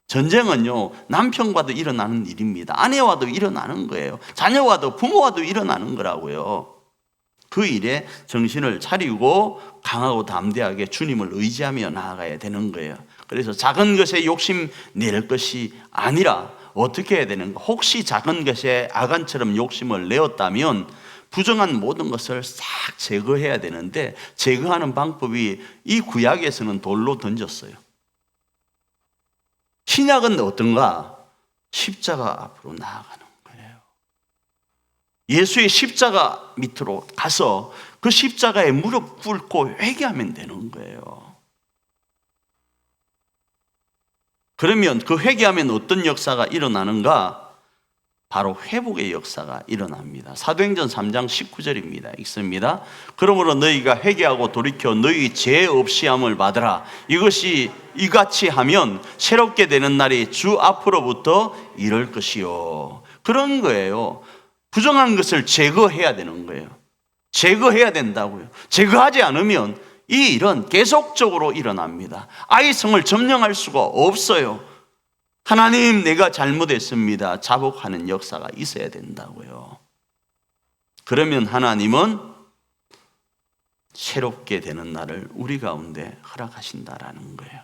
전쟁은요, 남편과도 일어나는 일입니다. 아내와도 일어나는 거예요. 자녀와도 부모와도 일어나는 거라고요. 그 일에 정신을 차리고 강하고 담대하게 주님을 의지하며 나아가야 되는 거예요. 그래서 작은 것에 욕심 낼 것이 아니라 어떻게 해야 되는가? 혹시 작은 것에 아간처럼 욕심을 내었다면 부정한 모든 것을 싹 제거해야 되는데 제거하는 방법이 이 구약에서는 돌로 던졌어요. 신약은 어떤가? 십자가 앞으로 나아가는 거예요. 예수의 십자가 밑으로 가서 그 십자가에 무릎 꿇고 회개하면 되는 거예요. 그러면 그 회개하면 어떤 역사가 일어나는가? 바로 회복의 역사가 일어납니다. 사도행전 3장 19절입니다. 읽습니다. 그러므로 너희가 회개하고 돌이켜 너희 죄 없이 함을 받으라. 이같이 하면 새롭게 되는 날이 주 앞으로부터 이럴 것이요. 그런 거예요. 부정한 것을 제거해야 되는 거예요. 제거해야 된다고요. 제거하지 않으면 이 일은 계속적으로 일어납니다. 아이성을 점령할 수가 없어요. 하나님, 내가 잘못했습니다. 자복하는 역사가 있어야 된다고요. 그러면 하나님은 새롭게 되는 날을 우리 가운데 허락하신다라는 거예요.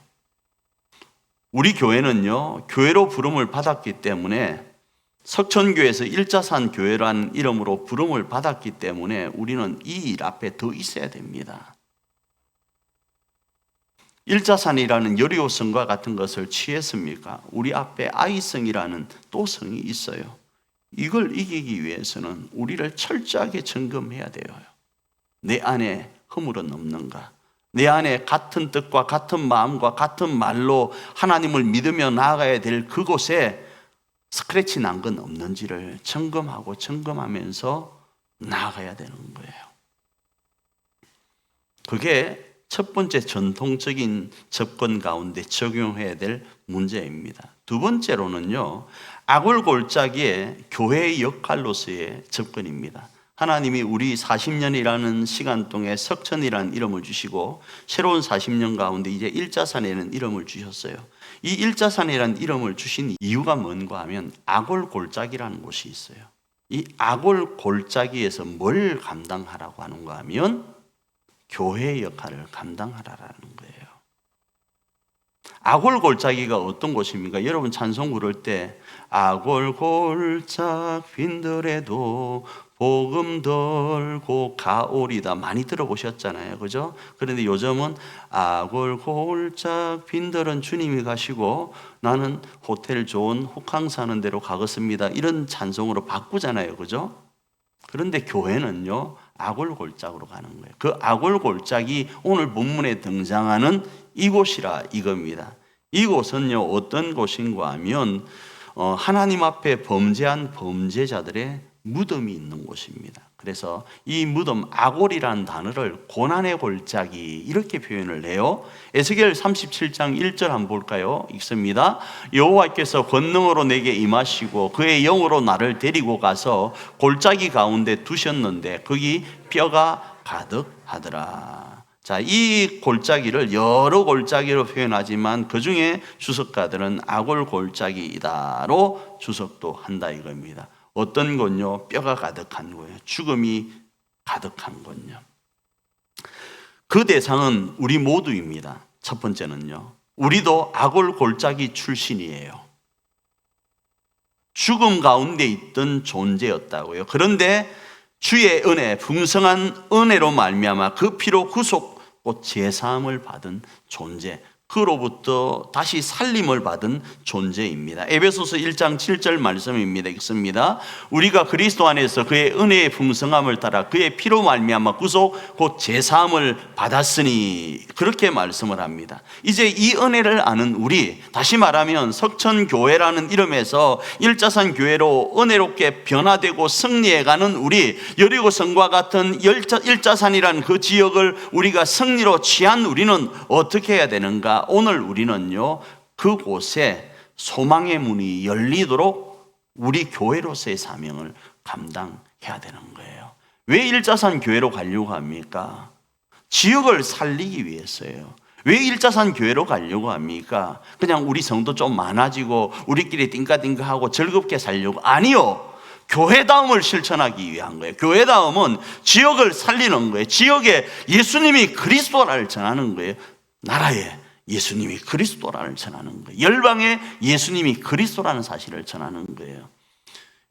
우리 교회는요, 교회로 부름을 받았기 때문에, 석천교회에서 일자산 교회라는 이름으로 부름을 받았기 때문에 우리는 이 일 앞에 더 있어야 됩니다. 일자산이라는 여리고성과 같은 것을 취했습니까? 우리 앞에 아이성이라는 또 성이 있어요. 이걸 이기기 위해서는 우리를 철저하게 점검해야 돼요. 내 안에 허물은 없는가? 내 안에 같은 뜻과 같은 마음과 같은 말로 하나님을 믿으며 나아가야 될 그곳에 스크래치 난 건 없는지를 점검하고 점검하면서 나아가야 되는 거예요. 그게 첫 번째 전통적인 접근 가운데 적용해야 될 문제입니다. 두 번째로는요, 아골골짜기의 교회의 역할로서의 접근입니다. 하나님이 우리 40년이라는 시간 동안 석천이라는 이름을 주시고 새로운 40년 가운데 이제 일자산이라는 이름을 주셨어요. 이 일자산이라는 이름을 주신 이유가 뭔가 하면 아골골짜기라는 곳이 있어요. 이 아골골짜기에서 뭘 감당하라고 하는가 하면 교회의 역할을 감당하라라는 거예요. 아골골짜기가 어떤 곳입니까? 여러분 찬송 부를 때 아골골짝 빈들에도 복음 들고 가오리다 많이 들어보셨잖아요, 그죠? 그런데 요즘은 아골골짝 빈들은 주님이 가시고 나는 호텔 좋은 호캉 사는 데로 가겠습니다, 이런 찬송으로 바꾸잖아요, 그죠? 그런데 교회는요, 아골골짝으로 가는 거예요. 그 아골골짝이 오늘 본문에 등장하는 이곳이라 이겁니다. 이곳은요, 어떤 곳인가 하면 하나님 앞에 범죄한 범죄자들의 무덤이 있는 곳입니다. 그래서 이 무덤, 아골이라는 단어를 고난의 골짜기 이렇게 표현을 해요. 에스겔 37장 1절 한번 볼까요? 읽습니다. 여호와께서 권능으로 내게 임하시고 그의 영으로 나를 데리고 가서 골짜기 가운데 두셨는데 거기 뼈가 가득하더라. 자, 이 골짜기를 여러 골짜기로 표현하지만 그 중에 주석가들은 아골 골짜기이다로 주석도 한다 이겁니다. 어떤 건요, 뼈가 가득한 거예요. 죽음이 가득한 건요. 그 대상은 우리 모두입니다. 첫 번째는요, 우리도 아골 골짜기 출신이에요. 죽음 가운데 있던 존재였다고요. 그런데 주의 은혜, 풍성한 은혜로 말미암아 그 피로 구속 곧 제사함을 받은 존재, 그로부터 다시 살림을 받은 존재입니다. 에베소서 1장 7절 말씀입니다. 읽습니다. 우리가 그리스도 안에서 그의 은혜의 풍성함을 따라 그의 피로 말미암아 구속 곧 제사함을 받았으니, 그렇게 말씀을 합니다. 이제 이 은혜를 아는 우리, 다시 말하면 석천교회라는 이름에서 일자산 교회로 은혜롭게 변화되고 승리해가는 우리, 여리고성과 같은 일자산이라는 그 지역을 우리가 승리로 취한 우리는 어떻게 해야 되는가? 오늘 우리는요, 그곳에 소망의 문이 열리도록 우리 교회로서의 사명을 감당해야 되는 거예요. 왜 일자산 교회로 가려고 합니까? 지역을 살리기 위해서예요. 왜 일자산 교회로 가려고 합니까? 그냥 우리 성도 좀 많아지고 우리끼리 띵까띵까하고 즐겁게 살려고? 아니요, 교회다움을 실천하기 위한 거예요. 교회다움은 지역을 살리는 거예요. 지역에 예수님이 그리스도라를 전하는 거예요. 나라에 예수님이 그리스도라를 전하는 거예요. 열방에 예수님이 그리스도라는 사실을 전하는 거예요.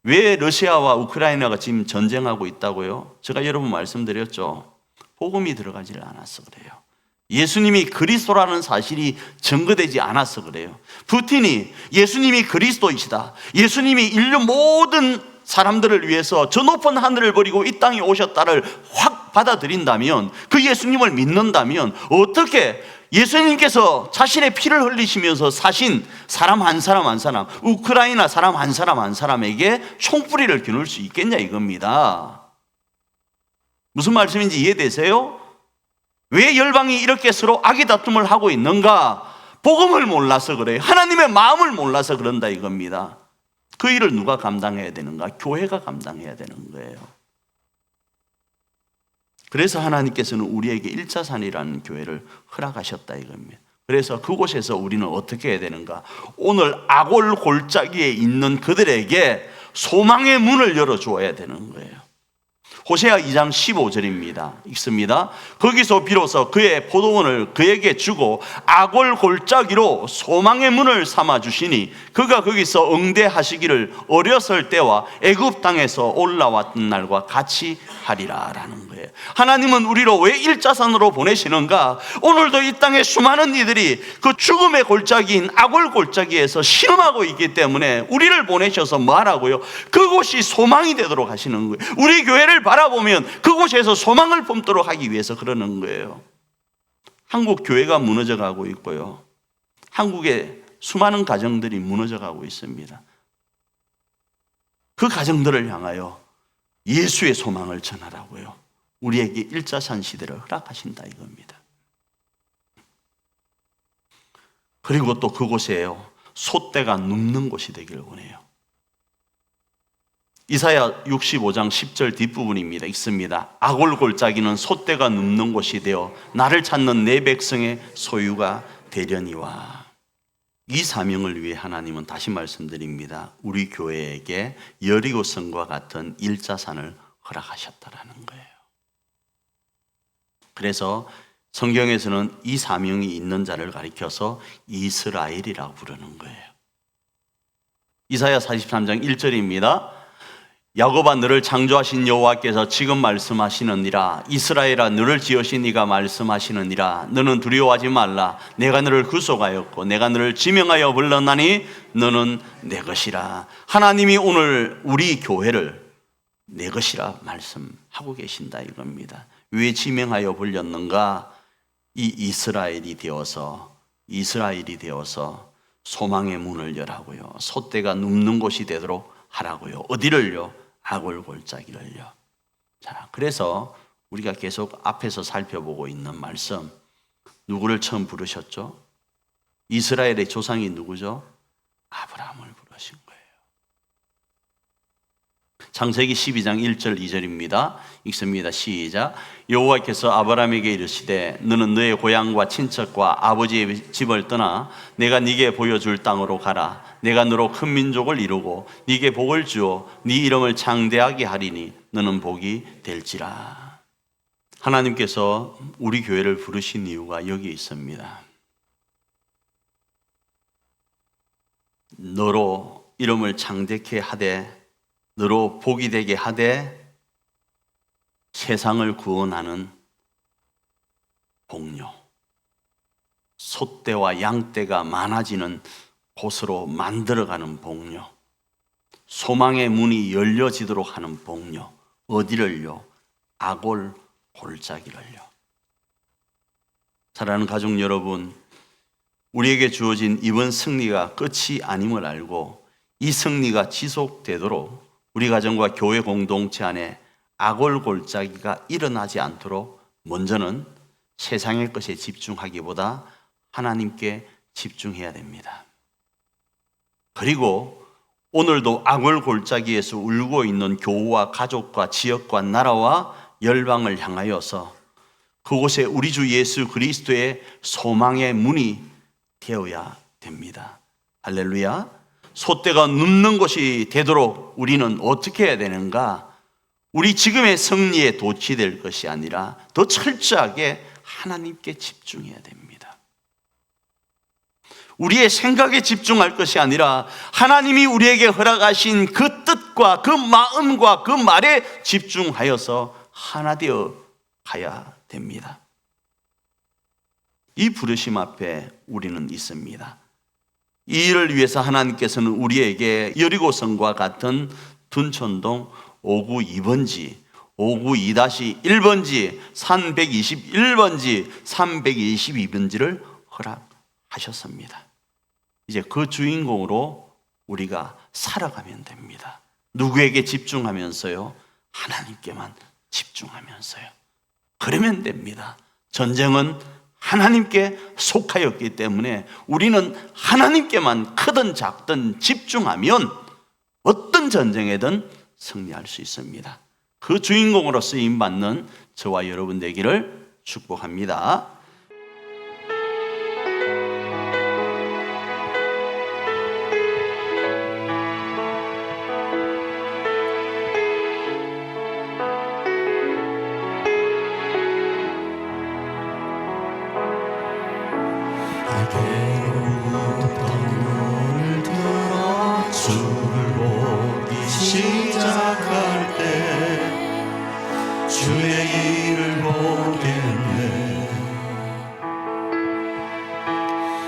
왜 러시아와 우크라이나가 지금 전쟁하고 있다고요? 제가 여러분 말씀드렸죠. 복음이 들어가지 않아서 그래요. 예수님이 그리스도라는 사실이 증거되지 않아서 그래요. 푸틴이 예수님이 그리스도이시다, 예수님이 인류 모든 사람들을 위해서 저 높은 하늘을 버리고 이 땅에 오셨다를 확 받아들인다면, 그 예수님을 믿는다면 어떻게 예수님께서 자신의 피를 흘리시면서 사신 사람 한 사람 한 사람, 우크라이나 사람 한 사람 한 사람에게 총뿌리를 겨눌 수 있겠냐 이겁니다. 무슨 말씀인지 이해되세요? 왜 열방이 이렇게 서로 악의 다툼을 하고 있는가? 복음을 몰라서 그래요. 하나님의 마음을 몰라서 그런다 이겁니다. 그 일을 누가 감당해야 되는가? 교회가 감당해야 되는 거예요. 그래서 하나님께서는 우리에게 일자산이라는 교회를 허락하셨다 이겁니다. 그래서 그곳에서 우리는 어떻게 해야 되는가? 오늘 아골 골짜기에 있는 그들에게 소망의 문을 열어주어야 되는 거예요. 호세아 2장 15절입니다. 읽습니다. 거기서 비로소 그의 포도원을 그에게 주고 아골 골짜기로 소망의 문을 삼아 주시니 그가 거기서 응대하시기를 어렸을 때와 애굽 땅에서 올라왔던 날과 같이 하리라라는 거예요. 하나님은 우리로 왜 일자산으로 보내시는가? 오늘도 이 땅에 수많은 이들이 그 죽음의 골짜기인 아골 골짜기에서 신음하고 있기 때문에 우리를 보내셔서 뭐 하라고요? 그곳이 소망이 되도록 하시는 거예요. 우리 교회를 바라보면 그곳에서 소망을 품도록 하기 위해서 그러는 거예요. 한국 교회가 무너져 가고 있고요, 한국의 수많은 가정들이 무너져 가고 있습니다. 그 가정들을 향하여 예수의 소망을 전하라고요, 우리에게 일자산 시대를 허락하신다 이겁니다. 그리고 또 그곳에요, 솥대가 눕는 곳이 되기를 원해요. 이사야 65장 10절 뒷부분입니다. 읽습니다. 아골 골짜기는 솥대가 눕는 곳이 되어 나를 찾는 내 백성의 소유가 되려니와. 이 사명을 위해 하나님은 다시 말씀드립니다, 우리 교회에게 여리고성과 같은 일자산을 허락하셨다라는 거예요. 그래서 성경에서는 이 사명이 있는 자를 가리켜서 이스라엘이라고 부르는 거예요. 이사야 43장 1절입니다. 야곱아 너를 창조하신 여호와께서 지금 말씀하시느니라. 이스라엘아 너를 지으신 이가 말씀하시느니라. 너는 두려워하지 말라. 내가 너를 구속하였고 내가 너를 지명하여 불렀나니 너는 내 것이라. 하나님이 오늘 우리 교회를 내 것이라 말씀하고 계신다 이겁니다. 왜 지명하여 불렸는가? 이 이스라엘이 되어서 소망의 문을 열라고요, 솥대가 눕는 곳이 되도록 하라고요. 어디를요? 아골 골짜기를요. 자, 그래서 우리가 계속 앞에서 살펴보고 있는 말씀, 누구를 처음 부르셨죠? 이스라엘의 조상이 누구죠? 아브라함을 부르신 거예요. 창세기 12장 1절 2절입니다. 읽습니다. 시작. 여호와께서 아브라함에게 이르시되 너는 너의 고향과 친척과 아버지의 집을 떠나 내가 네게 보여줄 땅으로 가라. 내가 너로 큰 민족을 이루고 네게 복을 주어 네 이름을 장대하게 하리니 너는 복이 될지라. 하나님께서 우리 교회를 부르신 이유가 여기 있습니다. 너로 이름을 장대케 하되 너로 복이 되게 하되 세상을 구원하는 복료, 솥대와 양떼가 많아지는 곳으로 만들어가는 복료, 소망의 문이 열려지도록 하는 복료. 어디를요? 아골 골짜기를요. 사랑하는 가족 여러분, 우리에게 주어진 이번 승리가 끝이 아님을 알고 이 승리가 지속되도록 우리 가정과 교회 공동체 안에 아골 골짜기가 일어나지 않도록 먼저는 세상의 것에 집중하기보다 하나님께 집중해야 됩니다. 그리고 오늘도 아골 골짜기에서 울고 있는 교우와 가족과 지역과 나라와 열방을 향하여서 그곳에 우리 주 예수 그리스도의 소망의 문이 되어야 됩니다. 할렐루야. 솥대가 눕는 곳이 되도록 우리는 어떻게 해야 되는가? 우리 지금의 승리에 도취될 것이 아니라 더 철저하게 하나님께 집중해야 됩니다. 우리의 생각에 집중할 것이 아니라 하나님이 우리에게 허락하신 그 뜻과 그 마음과 그 말에 집중하여서 하나 되어 가야 됩니다. 이 부르심 앞에 우리는 있습니다. 이 일을 위해서 하나님께서는 우리에게 여리고성과 같은 둔촌동 5구 2번지, 5구 2-1번지, 321번지, 322번지를 허락하셨습니다. 이제 그 주인공으로 우리가 살아가면 됩니다. 누구에게 집중하면서요? 하나님께만 집중하면서요. 그러면 됩니다. 전쟁은 하나님께 속하였기 때문에 우리는 하나님께만 크든 작든 집중하면 어떤 전쟁에든 승리할 수 있습니다. 그 주인공으로 쓰임받는 저와 여러분 되기를 축복합니다.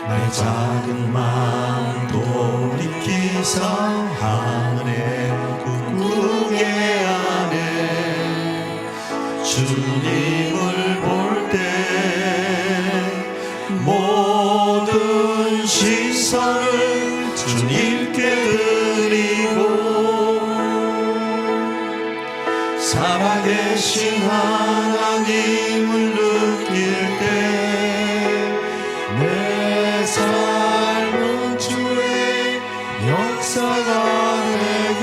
내 작은 마음 돌이키사 하늘의 궁극의 안에 주님을 볼 때 모든 시선을 주님께 드리고 살아계신 하나님을 느낄 때 내 삶은 주의 역사가 되고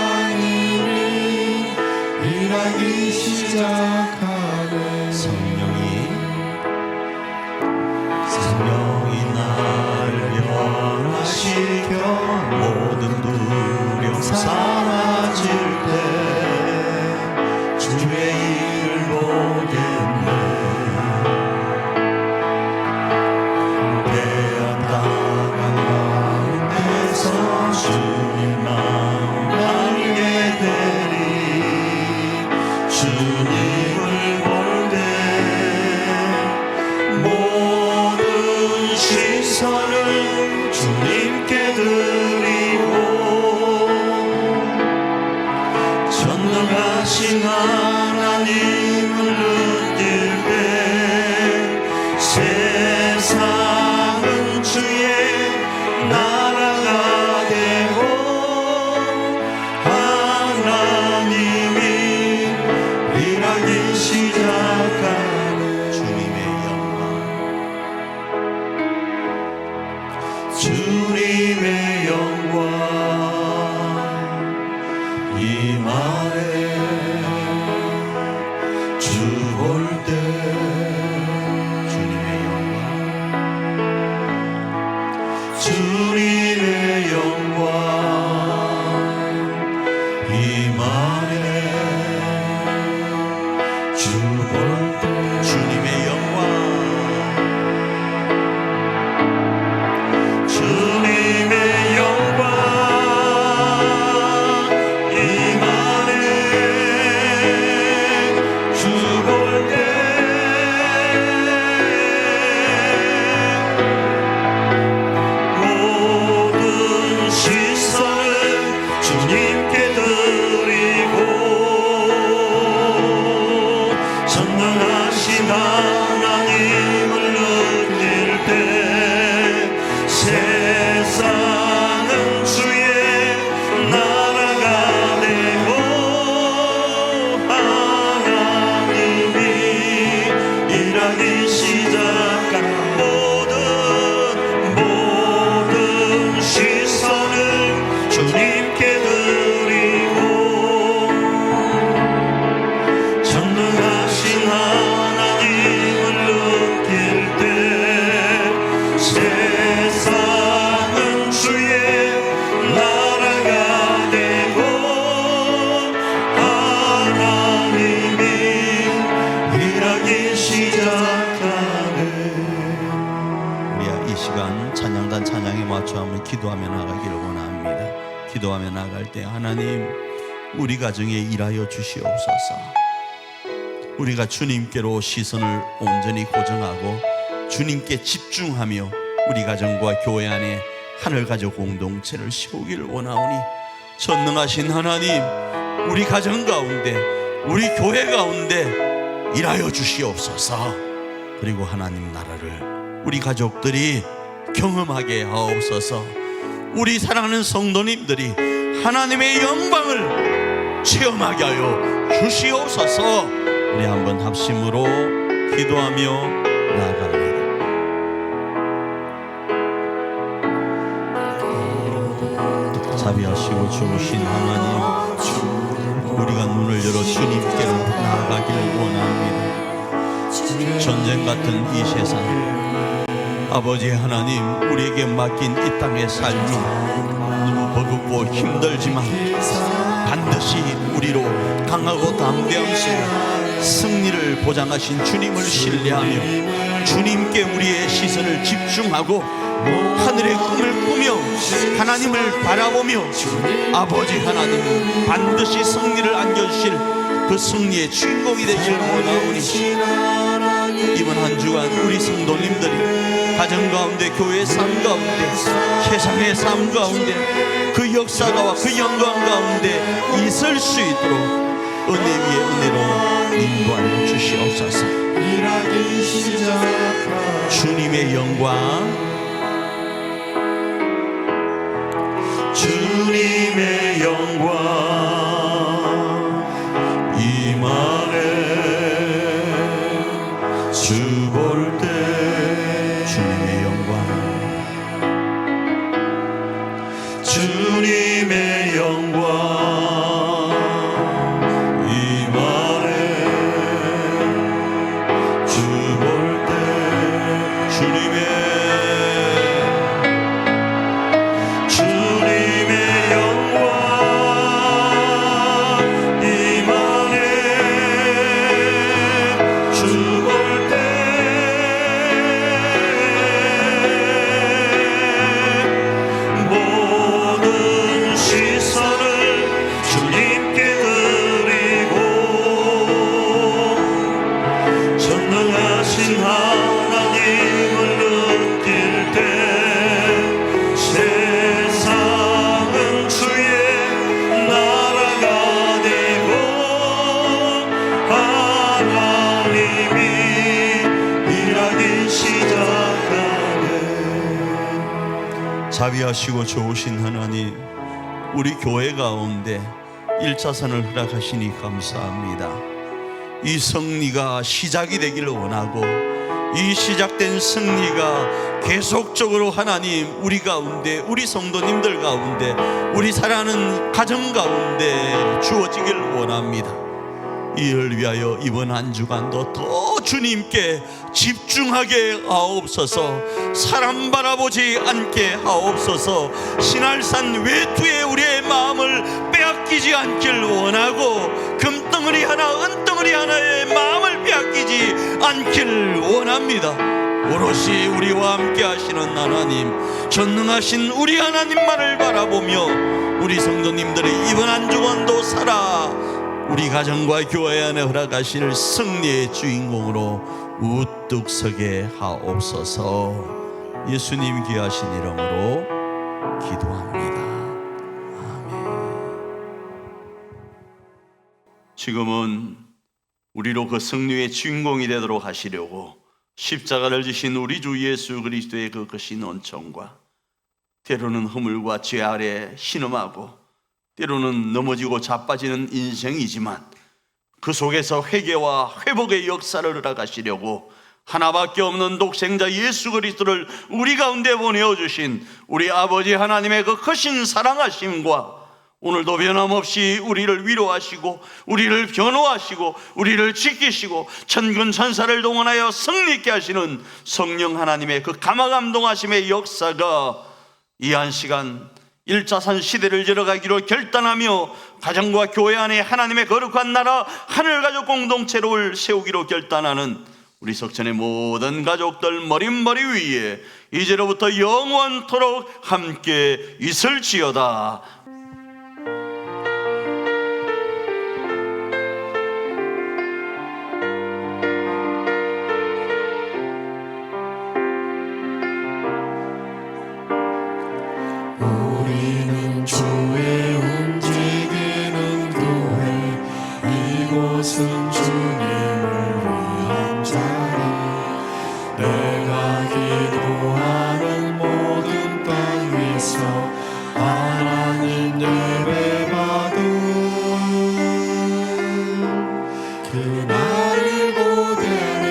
하나님이 일하기 시작하네. 성령이 나를 변화시켜 모든 두려움 사라질 때 주의 일을 보겠네. 배었다가 가운데서 주님 마음 알게 되리. 주님을 볼 때 모든 시선을 주님께 드리고 전능하신 하나님을 느낄 때 세상은 주의 나라가 되고 하나님이 일하기 시작하는 주님의 영광 주님의 영광 임하네. 주 볼 때 주님의 영광 주님의 영광 임하네. 주 볼 때 주님의 영광 주님의 영광 임하네. 주 볼 때 모든 시선을 주님께 드리고 전능하신 하나님을 느낄 때 세상은 주의 나라가 되고 하나님이 일하기 시작한 모든 시선을 주님께 드리고 전능하신 하나님을 느낄 때 세상은 주의 나라가 되고 하나님이 일하기 시작하네. 우리가 이 시간 찬양단 찬양에 맞춰 한번 기도하며 나가기를 원합니다. 기도하며 나갈 때 하나님 우리 가정에 일하여 주시옵소서. 우리가 주님께로 시선을 온전히 고정하고 주님께 집중하며 우리 가정과 교회 안에 하늘가족 공동체를 세우기를 원하오니 전능하신 하나님 우리 가정 가운데 우리 교회 가운데 일하여 주시옵소서. 그리고 하나님 나라를 우리 가족들이 경험하게 하옵소서. 우리 사랑하는 성도님들이 하나님의 영광을 체험하게 하여 주시옵소서. 우리 한번 합심으로 기도하며 나아갑니다. 자비하시고 좋으신 하나님, 우리가 눈을 열어 주님께로 나아가기를 원합니다. 전쟁 같은 이 세상, 아버지 하나님, 우리에게 맡긴 이 땅의 삶이 너무 버겁고 힘들지만 반드시 우리로 강하고 담대한 승리를 보장하신 주님을 신뢰하며 주님께 우리의 시선을 집중하고 하늘의 꿈을 꾸며 하나님을 바라보며 아버지 하나님 반드시 승리를 안겨주실 그 승리의 주인공이 되시길 원하오니 이번 한 주간 우리 성도님들이 가정 가운데, 교회 삶 가운데, 세상의 삶 가운데 그 역사가와 그 영광 가운데 있을 수 있도록 은혜 위에 은혜로 인도하여 주시옵소서. 일하기 시작하 주님의 영광, 주님의 영광 임하네. 주 볼 때 주님의 영광, 주님의 영광 임하네. 주 볼 때 주님의 영광 임하네. 주 볼 때 모든 시선을 주님께 드리고 전능하신 하나님을 느낄 때 세상은 주의 나라가 되고 하나님이 일하기 시작하네. 자비하시고 좋으신 하나님, 우리 교회 가운데 1차선을 허락하시니 감사합니다. 이 승리가 시작이 되기를 원하고 이 시작된 승리가 계속적으로 하나님 우리 가운데, 우리 성도님들 가운데, 우리 살아가는 가정 가운데 주어지길 원합니다. 이를 위하여 이번 한 주간도 더 주님께 집중하게 하옵소서. 사람 바라보지 않게 하옵소서. 신할산 외투에 우리의 마음을 빼앗기지 않길 원하고 금덩어리 하나 은덩어리 하나의 마음을 빼앗기지 않길 원합니다. 오롯이 우리와 함께 하시는 하나님, 전능하신 우리 하나님만을 바라보며 우리 성도님들이 이번 한 주간도 살아 우리 가정과 교회 안에 허락하실 승리의 주인공으로 우뚝 서게 하옵소서. 예수님 귀하신 이름으로 기도합니다. 아멘. 지금은 우리로 그 승리의 주인공이 되도록 하시려고 십자가를 지신 우리 주 예수 그리스도의 그 크신 은총과 때로는 허물과 죄 아래 신음하고 때로는 넘어지고 자빠지는 인생이지만 그 속에서 회개와 회복의 역사를 허락하시려고 하나밖에 없는 독생자 예수 그리스도를 우리 가운데 보내어주신 우리 아버지 하나님의 그 크신 사랑하심과 오늘도 변함없이 우리를 위로하시고 우리를 변호하시고 우리를 지키시고 천군 천사를 동원하여 승리있게 하시는 성령 하나님의 그 감화감동하심의 역사가 이 한 시간 1차선 시대를 열어가기로 결단하며 가정과 교회 안에 하나님의 거룩한 나라 하늘가족 공동체를 세우기로 결단하는 우리 석천의 모든 가족들 머릿머리 위에 이제로부터 영원토록 함께 있을지어다. 우리는 주의 움직이는 교회, 이곳은 주님을 위한 자리. 내가 기도하는 모든 땅 위에서 하나님 예배받은 그날을 고대하네.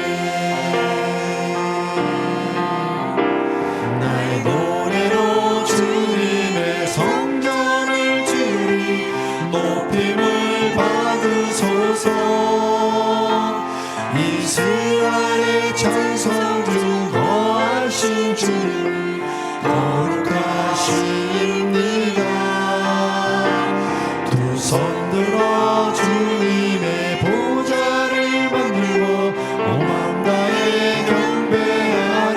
나의 노래로 주님의 성전을 주리 높임을 받으소서. 이스라엘의 찬송 중 거하신 주님 거룩하십니다. 두 손 들어 주님의 보좌를 만들고 온 마음 다해 경배하리.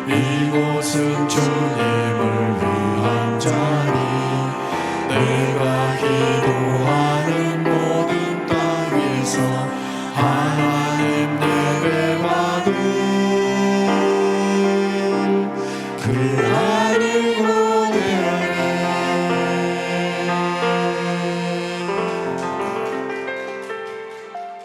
이곳은 주님을 위한 자리 내가